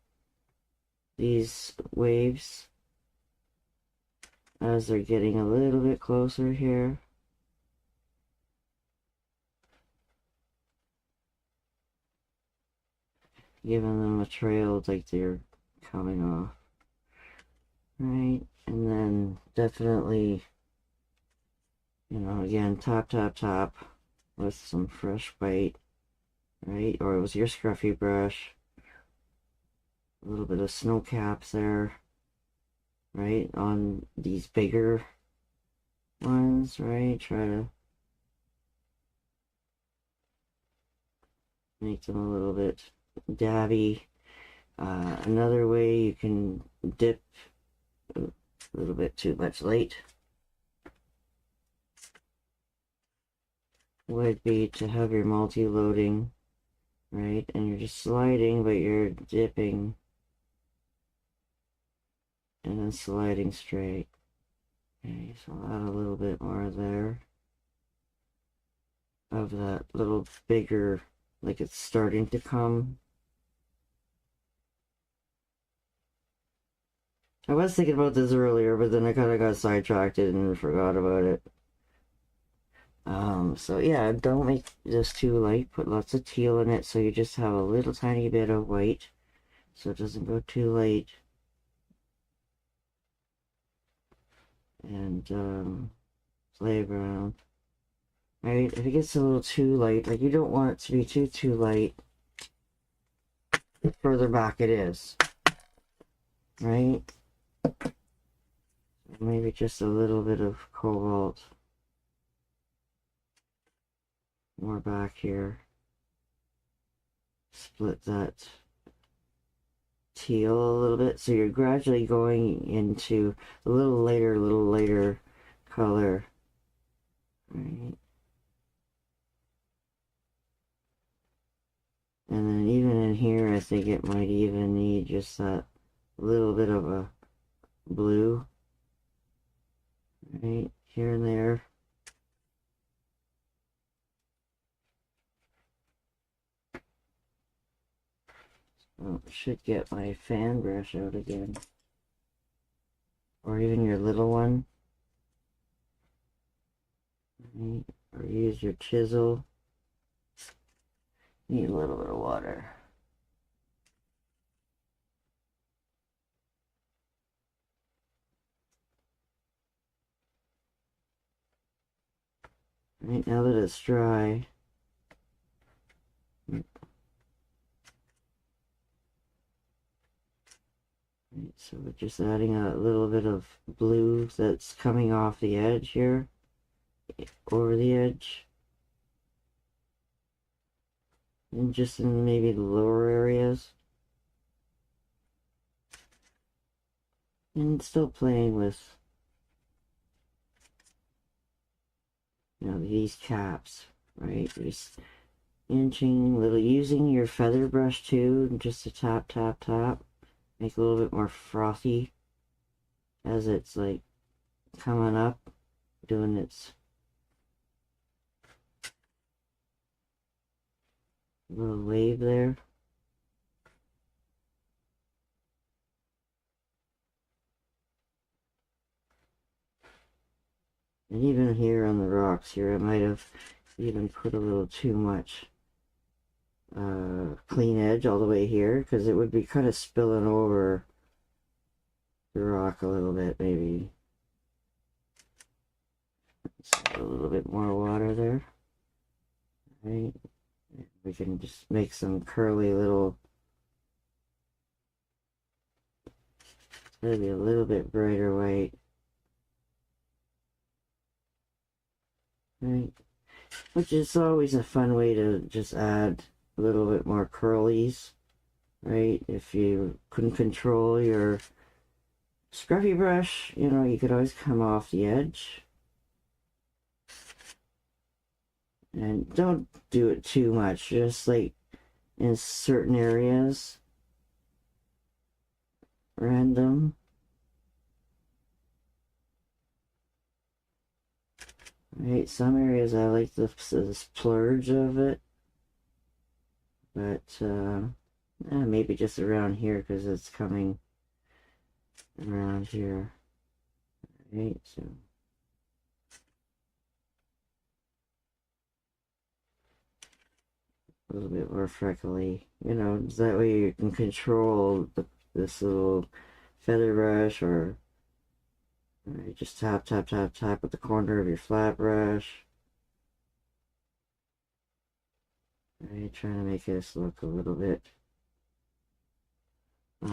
these waves, as they're getting a little bit closer here. Giving them a trail like they're coming off. Right, and then definitely, you know, again, tap with some fresh white, right, or with your scruffy brush. A little bit of snow caps there, right, on these bigger ones, right, try to make them a little bit dabby. Another way you can dip a little bit too much light. would be to have your multi-loading, right? And you're just sliding, but you're dipping and then sliding straight. Okay, so I'll add a little bit more there of that little bigger, like it's starting to come. I was thinking about this earlier, but then I kind of got sidetracked and forgot about it. So yeah, don't make this too light. Put lots of teal in it so you just have a little tiny bit of white so it doesn't go too light. And play around. Right? If it gets a little too light, like you don't want it to be too light, the further back it is. Right? Maybe just a little bit of cobalt. More back here. Split that teal a little bit, so you're gradually going into a little lighter color. Right? And then even in here, I think it might even need just that little bit of a blue, right here and there. Oh, should get my fan brush out again. Or even your little one. Right? Or use your chisel. Need a little bit of water. Right, now that it's dry, right, so we're just adding a little bit of blue that's coming off the edge here, over the edge, and just in maybe the lower areas. And still playing with, you know, these caps, right? Just inching, little, using your feather brush too, just to tap, tap, tap, make it a little bit more frothy as it's like coming up, doing its little wave there. And even here on the rocks here, I might have even put a little too much clean edge all the way here, because it would be kind of spilling over the rock a little bit, maybe. Let's add a little bit more water there. Right? We can just make some curly little, maybe a little bit brighter white. Right? Which is always a fun way to just add a little bit more curlies, right? If you couldn't control your scruffy brush, you know, you could always come off the edge. And don't do it too much, just like in certain areas. Random. Right, some areas I like the splurge of it. But, maybe just around here because it's coming around here. Right, so. A little bit more freckly, you know, that way you can control this little feather brush, or just tap, tap, tap, tap with the corner of your flat brush. Right, trying to make this look a little bit you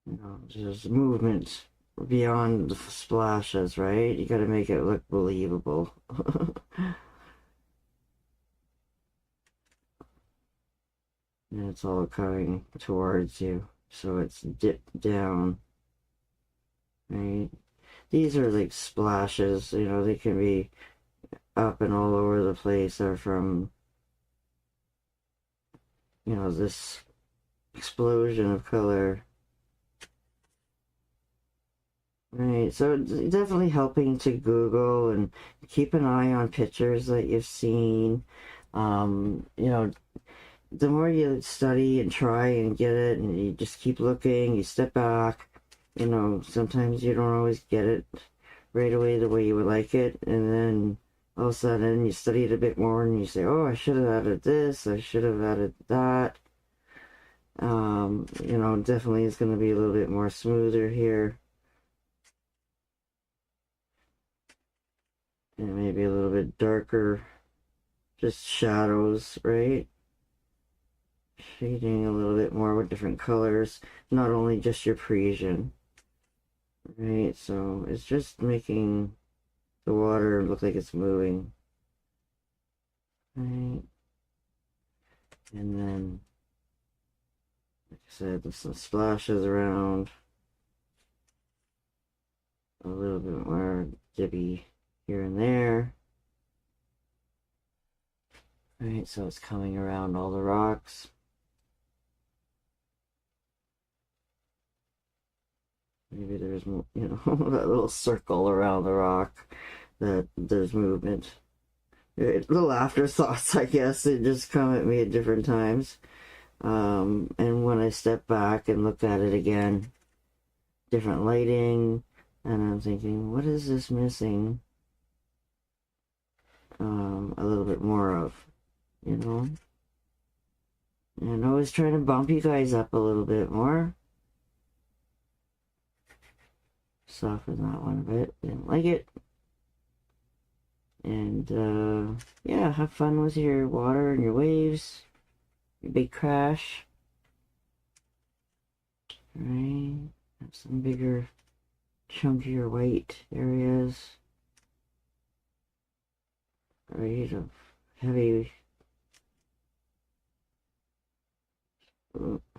know, just movement beyond the splashes, right? You gotta make it look believable. And it's all coming towards you, so it's dipped down. right? These are like splashes, you know, they can be up and all over the place, or from, you know, this explosion of color. Right, so it's definitely helping to Google and keep an eye on pictures that you've seen. You know, the more you study and try and get it, and you just keep looking, you step back, you know, sometimes you don't always get it right away the way you would like it, and then all of a sudden you study it a bit more and you say, oh, I should have added this, I should have added that. You know, definitely it's going to be a little bit more smoother here. And maybe a little bit darker, just shadows, right? Shading a little bit more with different colors, not only just your Parisian, right? So it's just making the water look like it's moving, right? And then, like I said, there's some splashes around, a little bit more dibby here and there. Right, so it's coming around all the rocks. Maybe there's, you know, that little circle around the rock that there's movement. Little afterthoughts, I guess, they just come at me at different times. And when I step back and look at it again, different lighting, and I'm thinking, what is this missing? A little bit more of, you know? And always trying to bump you guys up a little bit more. Soften that one a bit. Didn't like it. And yeah, have fun with your water and your waves. Your big crash. Right. Have some bigger, chunkier white areas. Right. Of heavy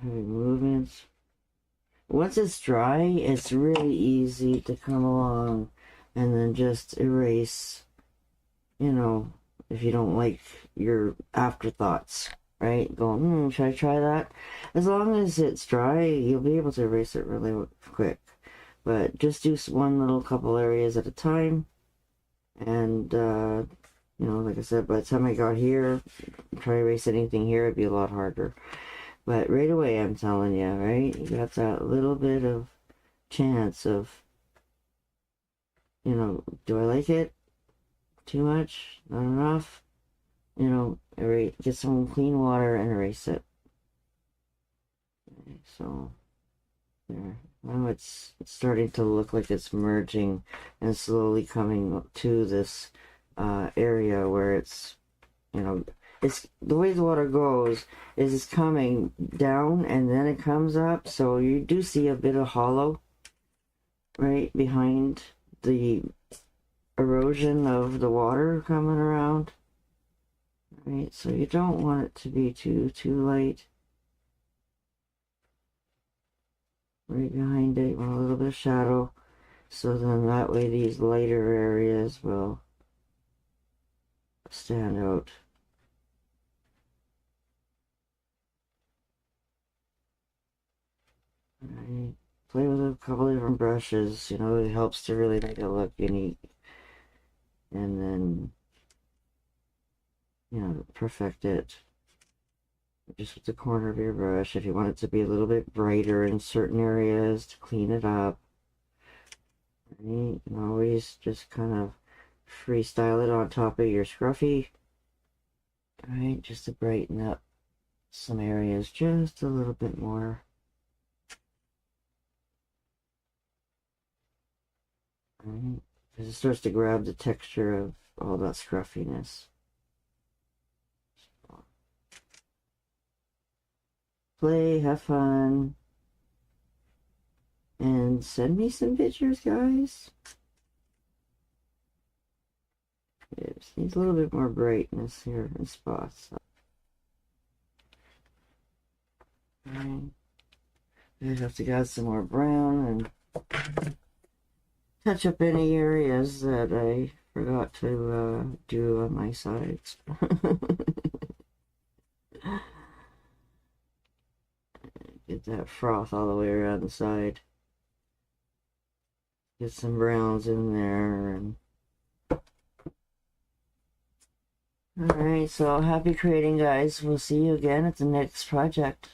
movements. Once it's dry, it's really easy to come along and then just erase, you know, if you don't like your afterthoughts, right? Going, should I try that? As long as it's dry, you'll be able to erase it really quick. But just do one little couple areas at a time. And, you know, like I said, by the time I got here, try to erase anything here, it'd be a lot harder. But right away, I'm telling you, right? You got that little bit of chance of, you know, do I like it? Too much? Not enough? You know, get some clean water and erase it. Okay, so, there. Now it's starting to look like it's merging and slowly coming to this area where it's, you know, it's the way the water goes is it's coming down and then it comes up, so you do see a bit of hollow right behind the erosion of the water coming around, right? So you don't want it to be too light. Right behind it, you want a little bit of shadow, so then that way these lighter areas will stand out. Right. Play with a couple different brushes, you know, it helps to really make it look unique. And then, you know, perfect it. Just with the corner of your brush, if you want it to be a little bit brighter in certain areas to clean it up. Right? You can always just kind of freestyle it on top of your scruffy. Right, just to brighten up some areas just a little bit more. Right, because it starts to grab the texture of all that scruffiness. Play, have fun, and send me some pictures, guys. It just needs a little bit more brightness here in spots. Right. I have to add some more brown and touch up any areas that I forgot to do on my sides. Get that froth all the way around the side. Get some browns in there. And alright, so happy creating, guys. We'll see you again at the next project.